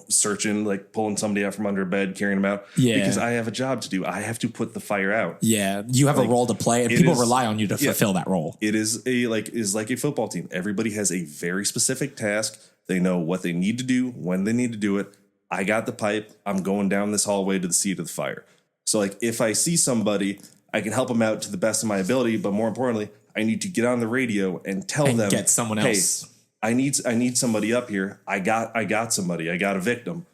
searching, like pulling somebody out from under a bed, carrying them out. Yeah. Because I have a job to do. I have to put the fire out. Yeah. You have a role to play and people rely on you to fulfill that role. It is like a football team. Everybody has a very specific task. They know what they need to do, when they need to do it. I got the pipe. I'm going down this hallway to the seat of the fire. So like if I see somebody, I can help them out to the best of my ability. But more importantly, I need to get on the radio and tell them, get someone else. Hey, I need somebody up here. I got somebody. I got a victim.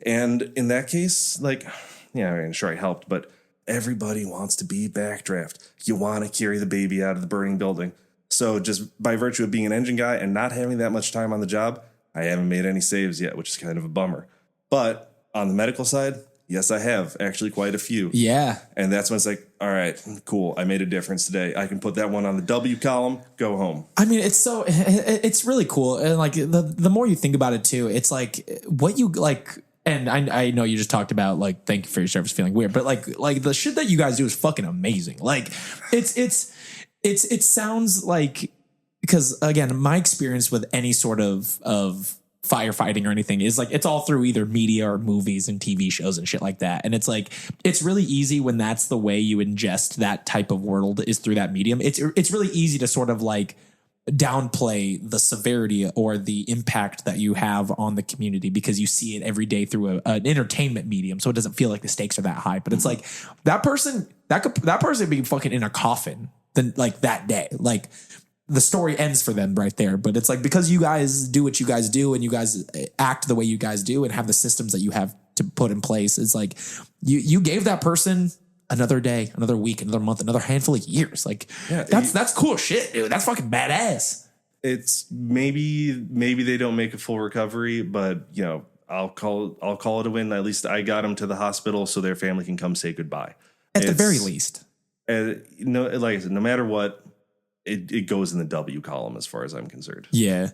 And in that case, like, sure I helped, but everybody wants to be backdraft. You want to carry the baby out of the burning building. So just by virtue of being an engine guy and not having that much time on the job, I haven't made any saves yet, which is kind of a bummer. But on the medical side, yes, I have actually quite a few. Yeah. And that's when it's like, all right, cool. I made a difference today. I can put that one on the W column, go home. I mean, it's really cool. And like the more you think about it too, it's like what you like. And I know you just talked about like, thank you for your service feeling weird, but like the shit that you guys do is fucking amazing. Like it sounds like, because again, my experience with any sort of firefighting or anything is like it's all through either media or movies and TV shows and shit like that. And it's like it's really easy when that's the way you ingest that type of world is through that medium. It's really easy to sort of like downplay the severity or the impact that you have on the community because you see it every day through an entertainment medium, so it doesn't feel like the stakes are that high. But it's like that person be fucking in a coffin then like that day, like the story ends for them right there. But it's like because you guys do what you guys do and you guys act the way you guys do and have the systems that you have to put in place, it's like you gave that person another day, another week, another month, another handful of years. Like that's cool shit, dude. That's fucking badass. It's maybe they don't make a full recovery, but I'll call it a win. At least I got them to the hospital so their family can come say goodbye. At the very least. Like I said, no matter what, it goes in the W column as far as I'm concerned. Yeah.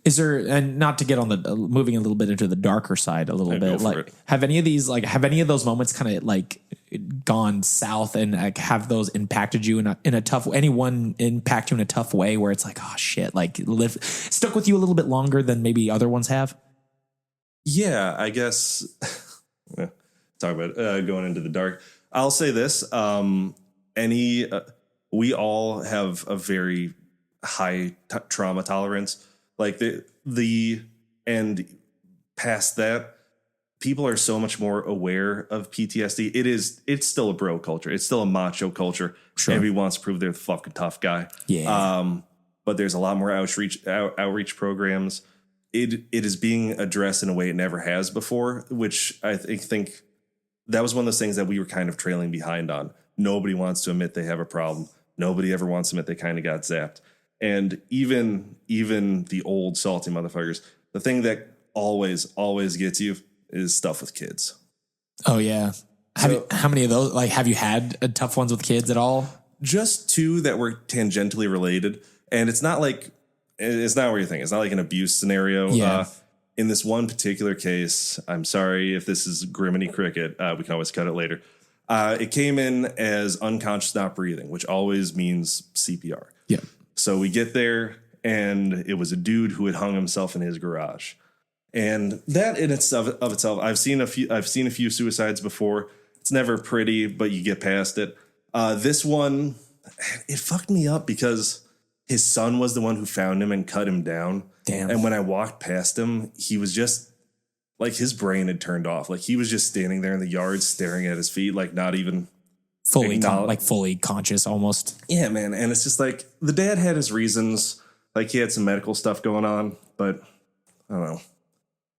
Is there, and not to get on the moving a little bit into the darker side a little bit, like have any of those moments kind of like gone south and like have those impacted you in a tough, anyone impact you in a tough way where it's like, oh shit, like stuck with you a little bit longer than maybe other ones have? Yeah, I guess talk about going into the dark. I'll say this, we all have a very high trauma tolerance. Like and past that, people are so much more aware of PTSD. It's still a bro culture. It's still a macho culture. Sure. Everybody wants to prove they're the fucking tough guy. Yeah. But there's a lot more outreach programs. It is being addressed in a way it never has before, which I think that was one of those things that we were kind of trailing behind on. Nobody wants to admit they have a problem. Nobody ever wants to admit they kind of got zapped. And even the old salty motherfuckers, the thing that always gets you is stuff with kids. Oh yeah. How many of those, like, have you had tough ones with kids at all? Just 2 that were tangentially related. And it's not where you think. It's not like an abuse scenario. Yeah. In this one particular case, I'm sorry if this is Griminy Cricket. We can always cut it later. It came in as unconscious, not breathing, which always means CPR. Yeah. So we get there, and it was a dude who had hung himself in his garage. And that in itself, I've seen a few suicides before. It's never pretty, but you get past it. This one, it fucked me up because his son was the one who found him and cut him down. Damn. And when I walked past him, he was just like his brain had turned off. Like he was just standing there in the yard staring at his feet, like not even fully conscious almost. Yeah, man. And it's just like the dad had his reasons. Like he had some medical stuff going on, but I don't know.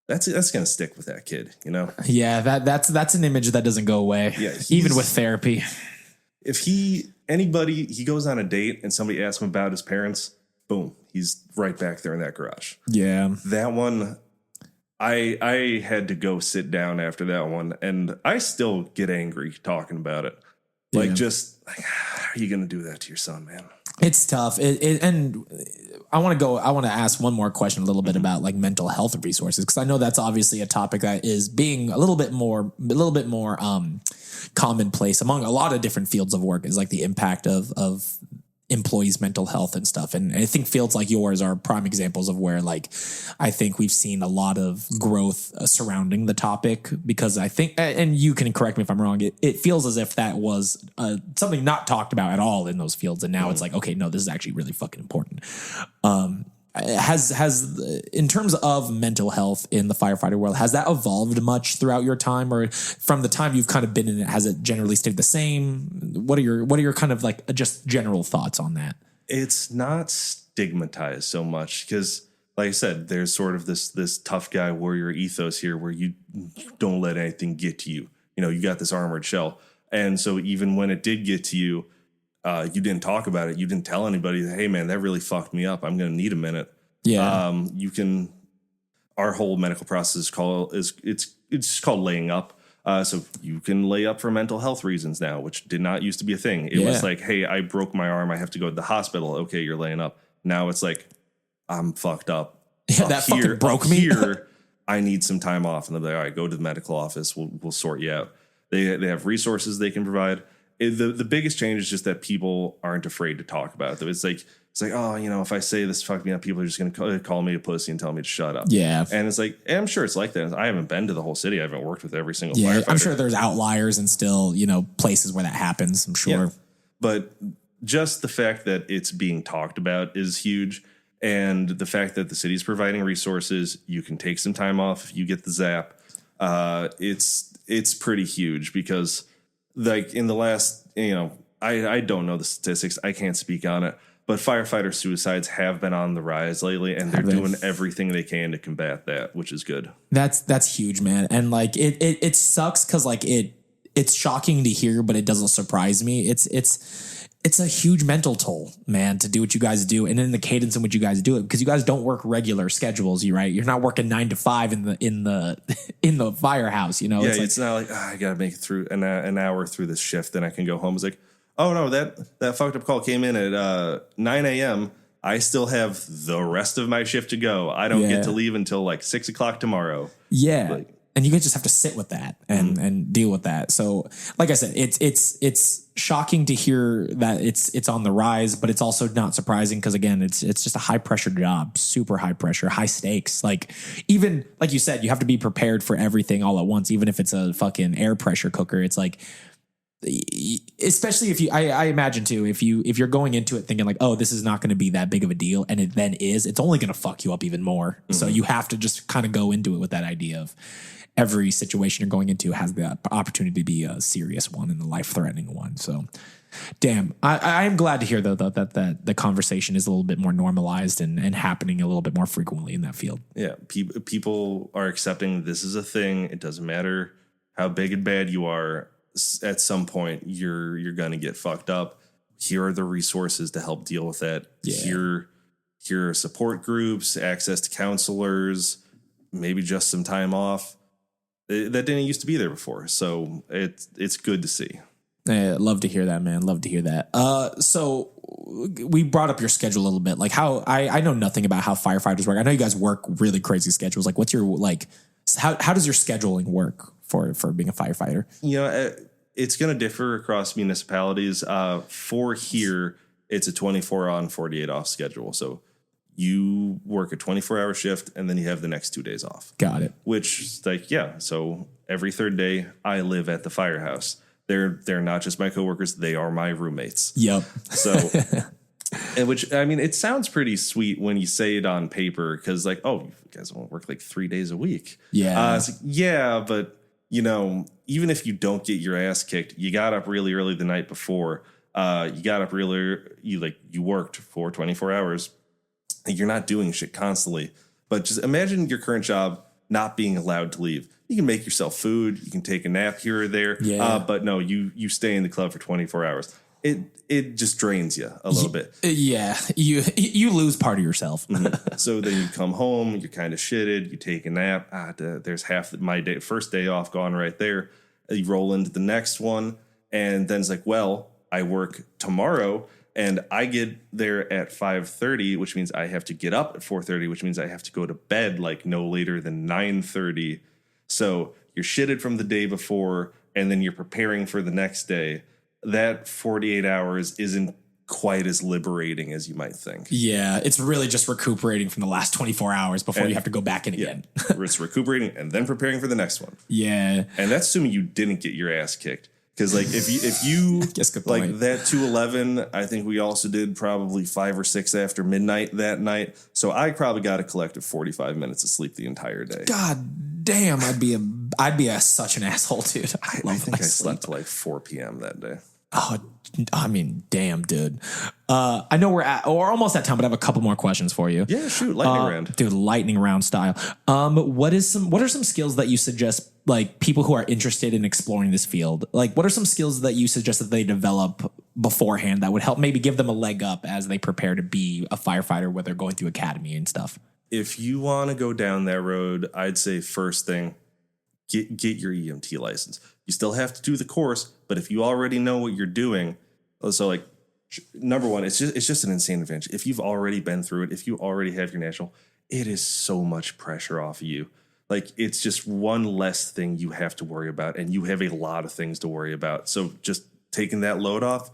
That's gonna stick with that kid, you know? Yeah, that's an image that doesn't go away. Yeah, even with therapy. If he goes on a date and somebody asks him about his parents, boom, he's right back there in that garage. Yeah. That one, I had to go sit down after that one, and I still get angry talking about it. Like, how are you gonna do that to your son, man? It's tough. And I want to ask one more question a little bit about like mental health resources, because I know that's obviously a topic that is being a little bit more commonplace among a lot of different fields of work, is like the impact of employees' mental health and stuff. And I think fields like yours are prime examples of where, like, I think we've seen a lot of growth surrounding the topic, because I think, and you can correct me if I'm wrong, it feels as if that was something not talked about at all in those fields. And now it's like, okay, no, this is actually really fucking important. Has in terms of mental health in the firefighter world, has that evolved much throughout your time, or from the time you've kind of been in it, has it generally stayed the same? What are your kind of like just general thoughts on that? It's not stigmatized so much because, like I said, there's sort of this tough guy warrior ethos here where you don't let anything get to you. You know, you got this armored shell. And so even when it did get to you, you didn't talk about it. You didn't tell anybody that, hey, man, that really fucked me up. I'm going to need a minute. Yeah. Our whole medical process it's called laying up. So you can lay up for mental health reasons now, which did not used to be a thing. It was like, hey, I broke my arm. I have to go to the hospital. Okay, you're laying up. Now it's like, I'm fucked up. Yeah, that fucking broke me. Here, I need some time off. And they'll be like, all right, go to the medical office. We'll sort you out. They have resources they can provide. The biggest change is just that people aren't afraid to talk about it. It's like, oh, you know, if I say this fucked me up, people are just going to call me a pussy and tell me to shut up. Yeah. And it's like, I'm sure it's like that. I haven't been to the whole city. I haven't worked with every single firefighter. I'm sure there's outliers and still, you know, places where that happens, I'm sure. Yeah. But just the fact that it's being talked about is huge. And the fact that the city's providing resources, you can take some time off if you get the zap. It's pretty huge because, like, in the last, you know, I don't know the statistics. I can't speak on it. But firefighter suicides have been on the rise lately, and they're doing everything they can to combat that, which is good. That's huge, man. And like it sucks because like it's shocking to hear, but it doesn't surprise me. It's a huge mental toll, man, to do what you guys do, and in the cadence in which you guys do it, because you guys don't work regular schedules, right? You're not working 9 to 5 in the firehouse, you know. Yeah, it's not like I gotta make it through an hour through this shift, then I can go home. It's like, oh no, that fucked up call came in at 9 a.m. I still have the rest of my shift to go. I don't get to leave until like 6 o'clock tomorrow. Yeah. Like, and you guys just have to sit with that and deal with that. So, like I said, it's shocking to hear that it's on the rise, but it's also not surprising because, again, it's just a high pressure job, super high pressure, high stakes. Like, even like you said, you have to be prepared for everything all at once. Even if it's a fucking air pressure cooker, it's like, especially if you, I imagine too, if you're going into it thinking like, oh, this is not going to be that big of a deal, and it then is, it's only going to fuck you up even more. Mm-hmm. So you have to just kind of go into it with that idea of every situation you're going into has the opportunity to be a serious one and a life-threatening one. So, damn, I am glad to hear though that the conversation is a little bit more normalized and happening a little bit more frequently in that field. Yeah, people are accepting this is a thing. It doesn't matter how big and bad you are. At some point, you're gonna get fucked up. Here are the resources to help deal with that. Yeah. Here are support groups, access to counselors, maybe just some time off. That didn't used to be there before, so it's good to see. Love to hear that, man. Love to hear that. So we brought up your schedule a little bit. Like how I know nothing about how firefighters work. I know you guys work really crazy schedules. Like what's your how does your scheduling work for being a firefighter? You know, it's going to differ across municipalities. For here, it's a 24 on, 48 off schedule. So you work a 24-hour shift and then you have the next 2 days off. Got it. Which, like, yeah. So every third day I live at the firehouse. They're not just my coworkers, they are my roommates. Yep. So, and which, I mean, it sounds pretty sweet when you say it on paper because, like, oh, you guys won't work like 3 days a week. Yeah. It's like, yeah, but, you know, even if you don't get your ass kicked, you got up really early the night before. You got up really, you worked for 24 hours. You're not doing shit constantly. But just imagine your current job not being allowed to leave. You can make yourself food. You can take a nap here or there. Yeah. But no, you stay in the club for 24 hours. It just drains you a little bit. Yeah. You lose part of yourself. So then you come home, you're kind of shitted, you take a nap. There's half my day, first day off gone right there. You roll into the next one. And then it's like, well, I work tomorrow and I get there at 5:30, which means I have to get up at 4:30, which means I have to go to bed like no later than 9:30. So you're shitted from the day before, and then you're preparing for the next day. That 48 hours isn't quite as liberating as you might think. Yeah. It's really just recuperating from the last 24 hours before you have to go back in again. It's recuperating and then preparing for the next one. Yeah. And that's assuming you didn't get your ass kicked. Because like if you like that 2:11, I think we also did probably 5 or 6 after midnight that night. So I probably got a collective 45 minutes of sleep the entire day. God damn, I'd be such an asshole, dude. I think I slept till like 4 p.m. that day. Oh, I mean, damn, dude. I know we're almost at time, but I have a couple more questions for you. Yeah, shoot, lightning round, dude. Lightning round style. What are some skills that you suggest, like people who are interested in exploring this field? Like, what are some skills that you suggest that they develop beforehand that would help maybe give them a leg up as they prepare to be a firefighter, where they're going through academy and stuff? If you want to go down that road, I'd say first thing, get your EMT license. You still have to do the course, but if you already know what you're doing, so like number one, it's just an insane advantage. If you've already been through it, if you already have your national, it is so much pressure off of you. Like it's just one less thing you have to worry about, and you have a lot of things to worry about. So just taking that load off,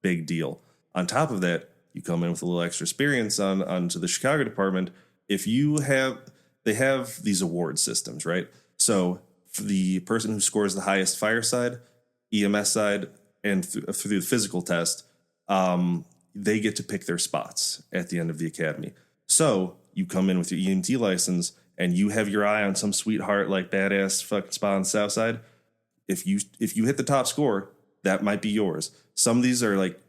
big deal. On top of that, you come in with a little extra experience onto the Chicago department. If they have these award systems, right? So for the person who scores the highest fire side, EMS side, and through the physical test, they get to pick their spots at the end of the academy. So you come in with your EMT license and you have your eye on some sweetheart, like badass fucking spot on the south side. If you hit the top score, that might be yours. Some of these are like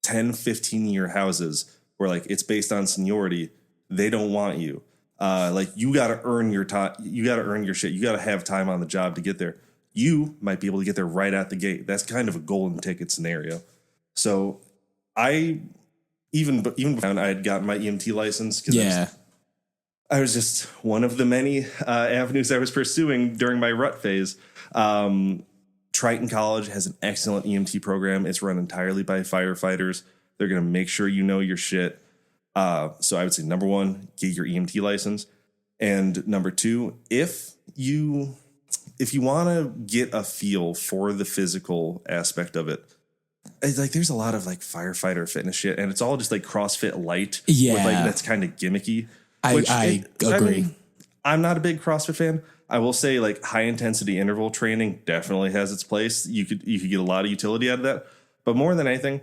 10, 15-year houses where like it's based on seniority. They don't want you. Like you got to earn your time. You got to earn your shit. You got to have time on the job to get there. You might be able to get there right out the gate. That's kind of a golden ticket scenario. So I even before I had gotten my EMT license because I was just one of the many avenues I was pursuing during my rut phase. Triton College has an excellent EMT program. It's run entirely by firefighters. They're going to make sure you know your shit. So I would say, number one, get your EMT license. And number two, if you want to get a feel for the physical aspect of it, it's like there's a lot of like firefighter fitness shit, and it's all just like CrossFit light. Yeah. With, like, that's kind of gimmicky. I agree. I mean, I'm not a big CrossFit fan. I will say like high intensity interval training definitely has its place. You could get a lot of utility out of that. But more than anything,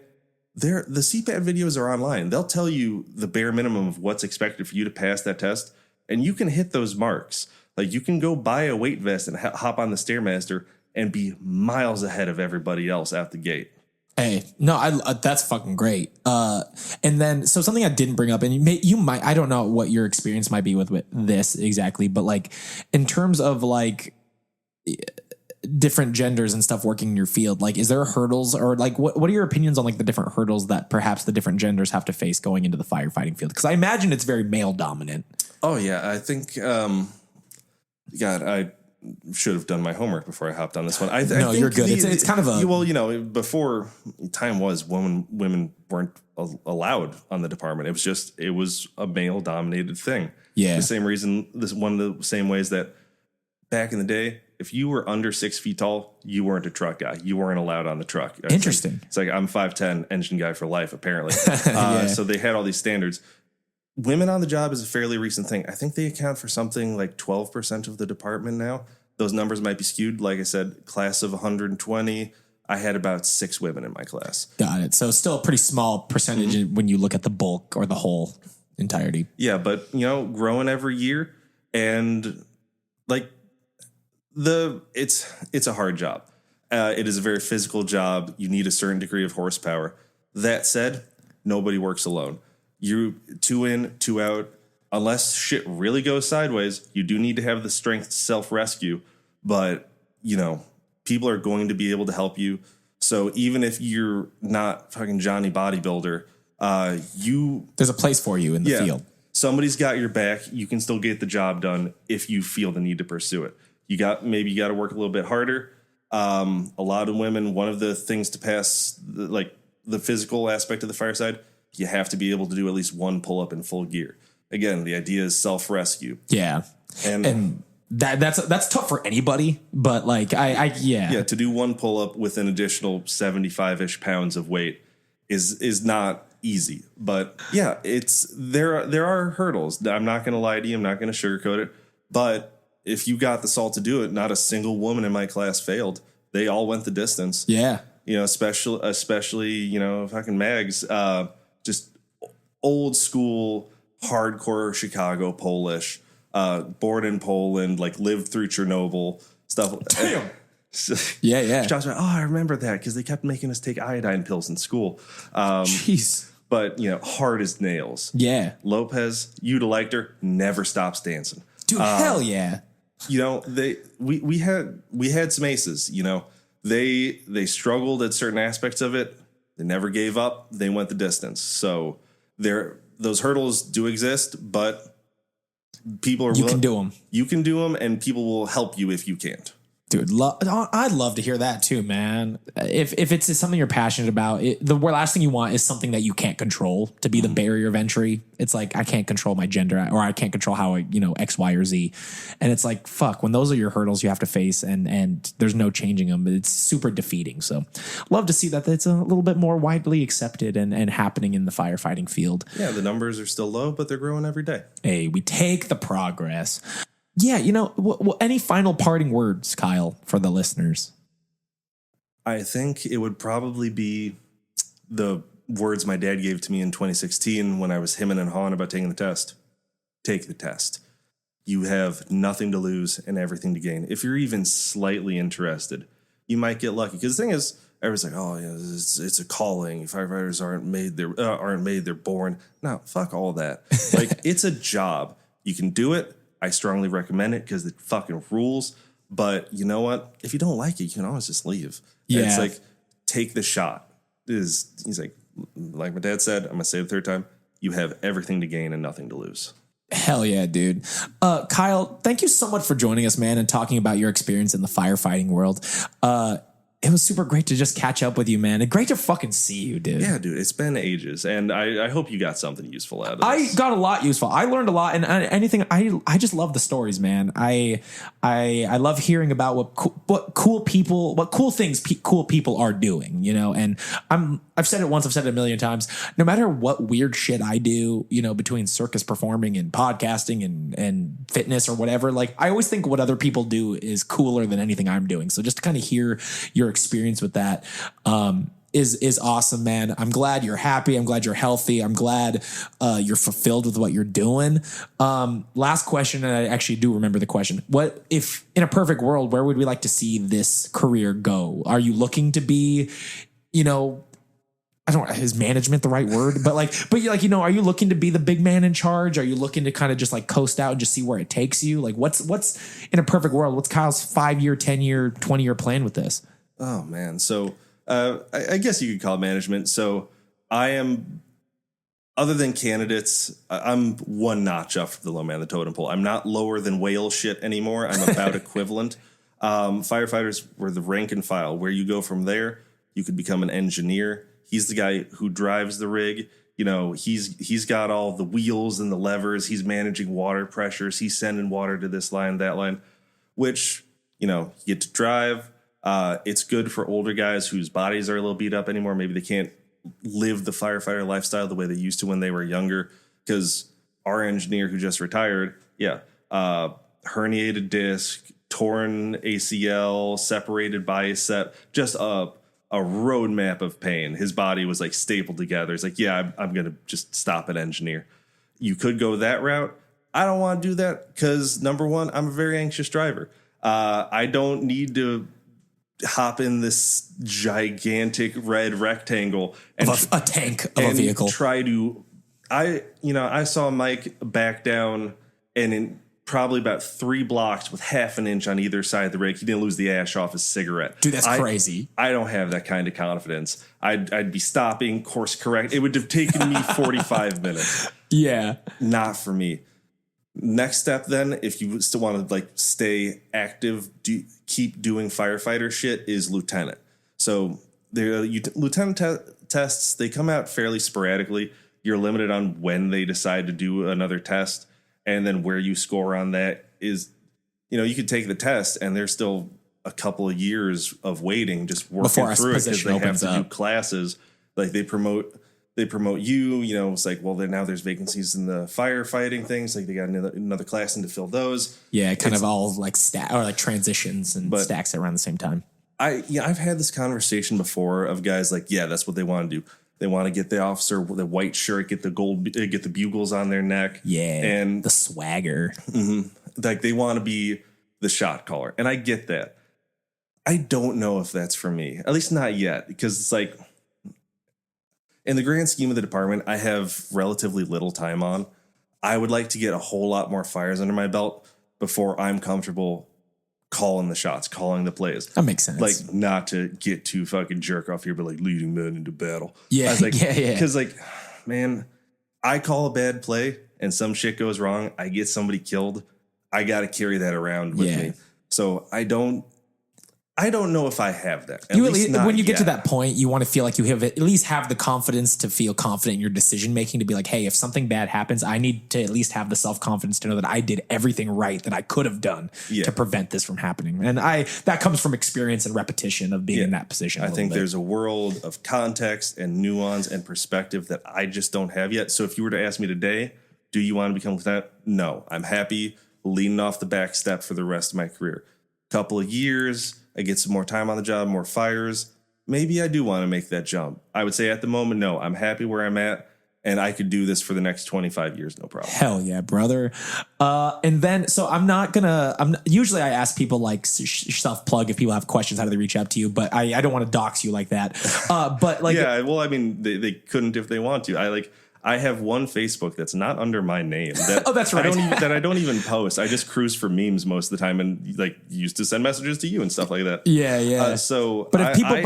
the CPAT videos are online. They'll tell you the bare minimum of what's expected for you to pass that test, and you can hit those marks. Like you can go buy a weight vest and hop on the Stairmaster and be miles ahead of everybody else out the gate. Hey, no, that's fucking great. And then, so something I didn't bring up, and you might, I don't know what your experience might be with this exactly, but like in terms of like different genders and stuff working in your field, like is there hurdles or like what are your opinions on like the different hurdles that perhaps the different genders have to face going into the firefighting field? Because I imagine it's very male dominant. Oh yeah, I think God, I should have done my homework before I hopped on this one. I think you're good. It's kind of a well, you know, before time was women weren't allowed on the department. It was a male dominated thing. Yeah, the same reason. One of the same ways that back in the day, if you were under 6 feet tall, you weren't a truck guy. You weren't allowed on the truck. Interesting. It's like I'm 5'10", engine guy for life, apparently. So they had all these standards. Women on the job is a fairly recent thing. I think they account for something like 12% of the department now. those numbers might be skewed. Like I said, class of 120, I had about 6 women in my class. Got it. So still a pretty small percentage when you look at the bulk or the whole entirety. Yeah, but growing every year, and like it's a hard job. It is a very physical job. You need a certain degree of horsepower. That said, nobody works alone. You 2 in, 2 out. Unless shit really goes sideways, you do need to have the strength to self-rescue. But, people are going to be able to help you. So even if you're not fucking Johnny Bodybuilder, there's a place for you in the field. Somebody's got your back. You can still get the job done if you feel the need to pursue it. Maybe you got to work a little bit harder. A lot of women, one of the things to pass the physical aspect of the fireside, you have to be able to do at least 1 pull-up in full gear. Again, the idea is self-rescue. Yeah. And that's tough for anybody, but to do 1 pull-up with an additional 75-ish pounds of weight is not easy. But yeah, there are hurdles. I'm not going to lie to you. I'm not going to sugarcoat it. But if you got the salt to do it, not a single woman in my class failed. They all went the distance. Yeah. Especially, fucking Mags, just old school, hardcore Chicago Polish, born in Poland, lived through Chernobyl stuff. Damn. Yeah. She talks about, I remember that because they kept making us take iodine pills in school. Jeez. But, hard as nails. Yeah. Lopez, you'd have liked her, never stops dancing. Dude, hell yeah. We had some aces, they struggled at certain aspects of it. They never gave up. They went the distance. So those hurdles do exist, but people are willing. You can do them. You can do them, and people will help you if you can't. Dude, I'd love to hear that too, man. If it's something you're passionate about, the last thing you want is something that you can't control to be the barrier of entry. It's like, I can't control my gender, or I can't control how X, Y, or Z. And it's like, fuck, when those are your hurdles you have to face and there's no changing them, it's super defeating. So love to see that it's a little bit more widely accepted and happening in the firefighting field. Yeah, the numbers are still low, but they're growing every day. Hey, we take the progress. Yeah, any final parting words, Kyle, for the listeners? I think it would probably be the words my dad gave to me in 2016 when I was hemming and hawing about taking the test. Take the test. You have nothing to lose and everything to gain. If you're even slightly interested, you might get lucky. Because the thing is, everyone's like, oh, yeah, it's a calling. Firefighters aren't made, they're born. No, fuck all that. It's a job. You can do it. I strongly recommend it because it fucking rules. But you know what? If you don't like it, you can always just leave. Yeah. And it's take the shot. He's like my dad said, I'm going to say it the 3rd time, you have everything to gain and nothing to lose. Hell yeah, dude. Kyle, thank you so much for joining us, man, and talking about your experience in the firefighting world. It was super great to just catch up with you, man. And great to fucking see you, dude. Yeah, dude. It's been ages. And I hope you got something useful out of this. I got a lot useful. I learned a lot. And I just love the stories, man. I love hearing about what cool things cool people are doing, and I've said it once, I've said it a million times. No matter what weird shit I do, between circus performing and podcasting and fitness or whatever, I always think what other people do is cooler than anything I'm doing. So just to kind of hear your experience with that is awesome, man. I'm glad you're happy. I'm glad you're healthy. I'm glad you're fulfilled with what you're doing. Last question, and I actually do remember the question. What if in a perfect world, where would we like to see this career go? Are you looking to be, I don't know, is management the right word? But are you looking to be the big man in charge? Are you looking to kind of just coast out and just see where it takes you? What's in a perfect world? What's Kyle's 5-year, 10-year, 20-year plan with this? Oh man. So, I guess you could call it management. So I am, other than candidates, I'm one notch up the low man of the totem pole. I'm not lower than whale shit anymore. I'm about equivalent. Firefighters were the rank and file. Where you go from there, you could become an engineer. He's the guy who drives the rig. He's got all the wheels and the levers. He's managing water pressures. He's sending water to this line, that line, which, you get to drive. It's good for older guys whose bodies are a little beat up anymore. Maybe they can't live the firefighter lifestyle the way they used to when they were younger. Because our engineer who just retired, herniated disc, torn ACL, separated bicep, just a roadmap of pain. His body was like stapled together. He's like, yeah, I'm going to just stop at engineer. You could go that route. I don't want to do that because, number one, I'm a very anxious driver. I don't need to hop in this gigantic red rectangle and a tank of a vehicle. Try to, I saw Mike back down and in probably about 3 blocks with half an inch on either side of the rig. He didn't lose the ash off his cigarette. Dude, that's crazy. I don't have that kind of confidence. I'd be stopping, course correct. It would have taken me 45 minutes. Yeah. Not for me. Next step then, if you still want to like stay active, keep doing firefighter shit, is lieutenant. So lieutenant tests, they come out fairly sporadically. You're limited on when they decide to do another test, and then where you score on that is, you could take the test and there's still a couple of years of waiting, just working through it because they have to do classes. Like they promote you, it's like, well, now there's vacancies in the firefighting things. Like they got another class in to fill those. Yeah. It's all like transitions and stacks around the same time. I've had this conversation before of guys like, yeah, that's what they want to do. They want to get the officer with the white shirt, get the bugles on their neck. Yeah. And the swagger. Mm-hmm, like they want to be the shot caller. And I get that. I don't know if that's for me, at least not yet, because it's like, in the grand scheme of the department, I have relatively little time on. I would like to get a whole lot more fires under my belt before I'm comfortable calling the shots, calling the plays. That makes sense. Like, not to get too fucking jerk off here, but like leading men into battle. Yeah, I was like, yeah. Because like, man, I call a bad play and some shit goes wrong. I get somebody killed. I got to carry that around with me. So I don't know if I have that. When you get to that point, you want to feel like you have at least have the confidence to feel confident in your decision making, to be like, hey, if something bad happens, I need to at least have the self-confidence to know that I did everything right that I could have done to prevent this from happening. And that comes from experience and repetition of being in that position. I think there's a world of context and nuance and perspective that I just don't have yet. So if you were to ask me today, do you want to become lieutenant? No, I'm happy leaning off the back step for the rest of my career. Couple of years, I get some more time on the job, more fires. Maybe I do want to make that jump. I would say at the moment, no, I'm happy where I'm at, and I could do this for the next 25 years, no problem. Hell yeah, brother. And then, so usually I ask people like self-plug if people have questions, how do they reach out to you? But I don't want to dox you like that. But like, yeah, well, I mean, they couldn't if they want to. I have one Facebook that's not under my name. Oh, that's right. I don't even post. I just cruise for memes most of the time, and like used to send messages to you and stuff like that. Yeah. But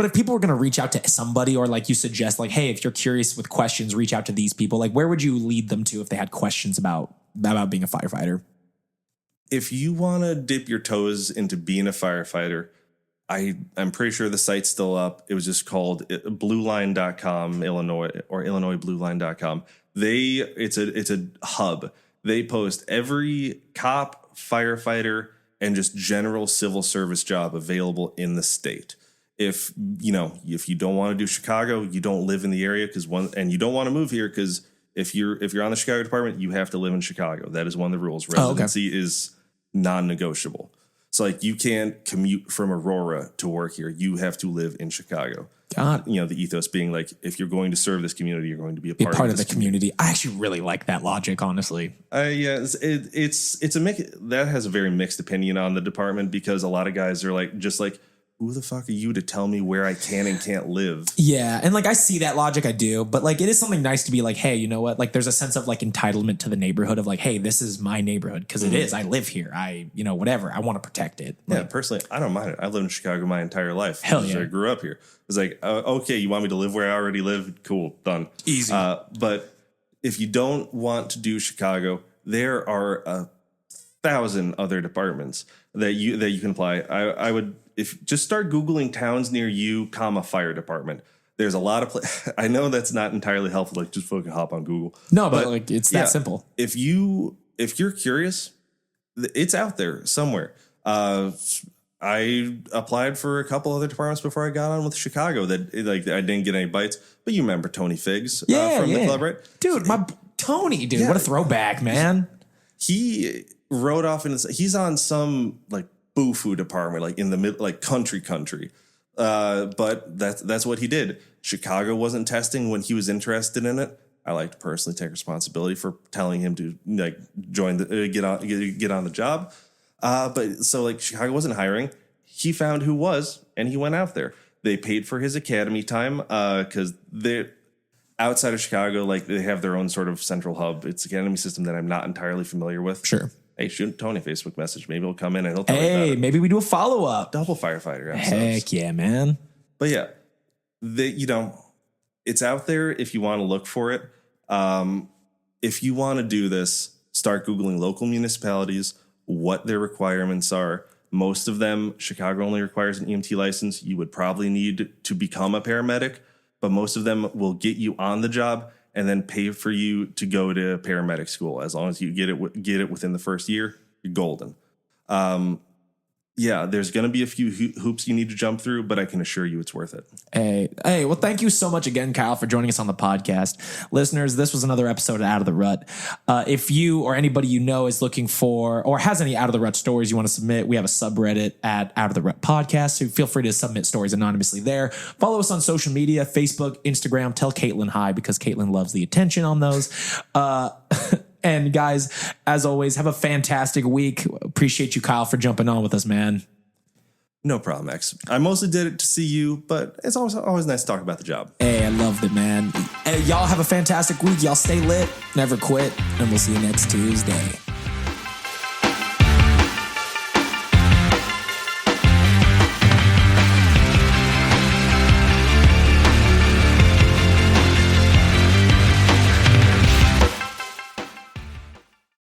if people were going to reach out to somebody, or like you suggest, like, hey, if you're curious with questions, reach out to these people. Like, where would you lead them to if they had questions about being a firefighter? If you want to dip your toes into being a firefighter, I'm pretty sure the site's still up. It was just called blueline.com, Illinois, or IllinoisBlueline.com. It's a hub. They post every cop, firefighter, and just general civil service job available in the state. If you don't want to do Chicago, you don't live in the area and you don't want to move here, because if you're on the Chicago department, you have to live in Chicago. That is one of the rules. Residency is non-negotiable. So like you can't commute from Aurora to work here. You have to live in Chicago. God. The ethos being like, if you're going to serve this community, you're going to be a part of the community. I actually really like that logic, honestly. It's a mix. That has a very mixed opinion on the department, because a lot of guys are like, just like, who the fuck are you to tell me where I can and can't live? Yeah. And like, I see that logic, I do. But like, it is something nice to be like, hey, you know what? Like, there's a sense of like entitlement to the neighborhood of like, hey, this is my neighborhood, because it is. I live here. Whatever. I want to protect it. Like, personally, I don't mind it. I've lived in Chicago my entire life. Hell yeah. I grew up here. It's like, okay, you want me to live where I already live? Cool. Done. Easy. But if you don't want to do Chicago, there are 1,000 other departments that you can apply. I would, if just start Googling towns near you, fire department. There's a lot of I know that's not entirely helpful. Like, just fucking hop on Google. No, but like, it's that simple. If you're curious, it's out there somewhere. I applied for a couple other departments before I got on with Chicago that like I didn't get any bites. But you remember Tony Figs from the club, right? Dude, Tony, what a throwback, man. He wrote off he's on some like boo-foo department, like in the mid, like country. But that's what he did. Chicago wasn't testing when he was interested in it. I like to personally take responsibility for telling him to like join the get on the job. But so like Chicago wasn't hiring. He found who was, and he went out there. They paid for his academy time because they're outside of Chicago. Like they have their own sort of central hub. It's an academy system that I'm not entirely familiar with. Sure. Hey, shoot Tony a Facebook message. Maybe he'll come in and he'll tell me about it. Maybe we do a follow up. Double firefighter episodes. Heck yeah, man. But yeah, it's out there if you want to look for it. If you want to do this, start Googling local municipalities, what their requirements are. Most of them, Chicago only requires an EMT license. You would probably need to become a paramedic, but most of them will get you on the job and then pay for you to go to paramedic school. As long as you get it within the first year, you're golden. Yeah, there's going to be a few hoops you need to jump through, but I can assure you it's worth it. Hey, well, thank you so much again, Kyle, for joining us on the podcast. Listeners, this was another episode of Out of the Rut. If you or anybody you know is looking for or has any Out of the Rut stories you want to submit, we have a subreddit at Out of the Rut Podcast, so feel free to submit stories anonymously there. Follow us on social media, Facebook, Instagram. Tell Caitlin hi because Caitlin loves the attention on those. And guys, as always, have a fantastic week. Appreciate you, Kyle, for jumping on with us, man. No problem, X. I mostly did it to see you, but it's always nice to talk about the job. Hey, I loved it, man. Hey, y'all have a fantastic week. Y'all stay lit, never quit, and we'll see you next Tuesday.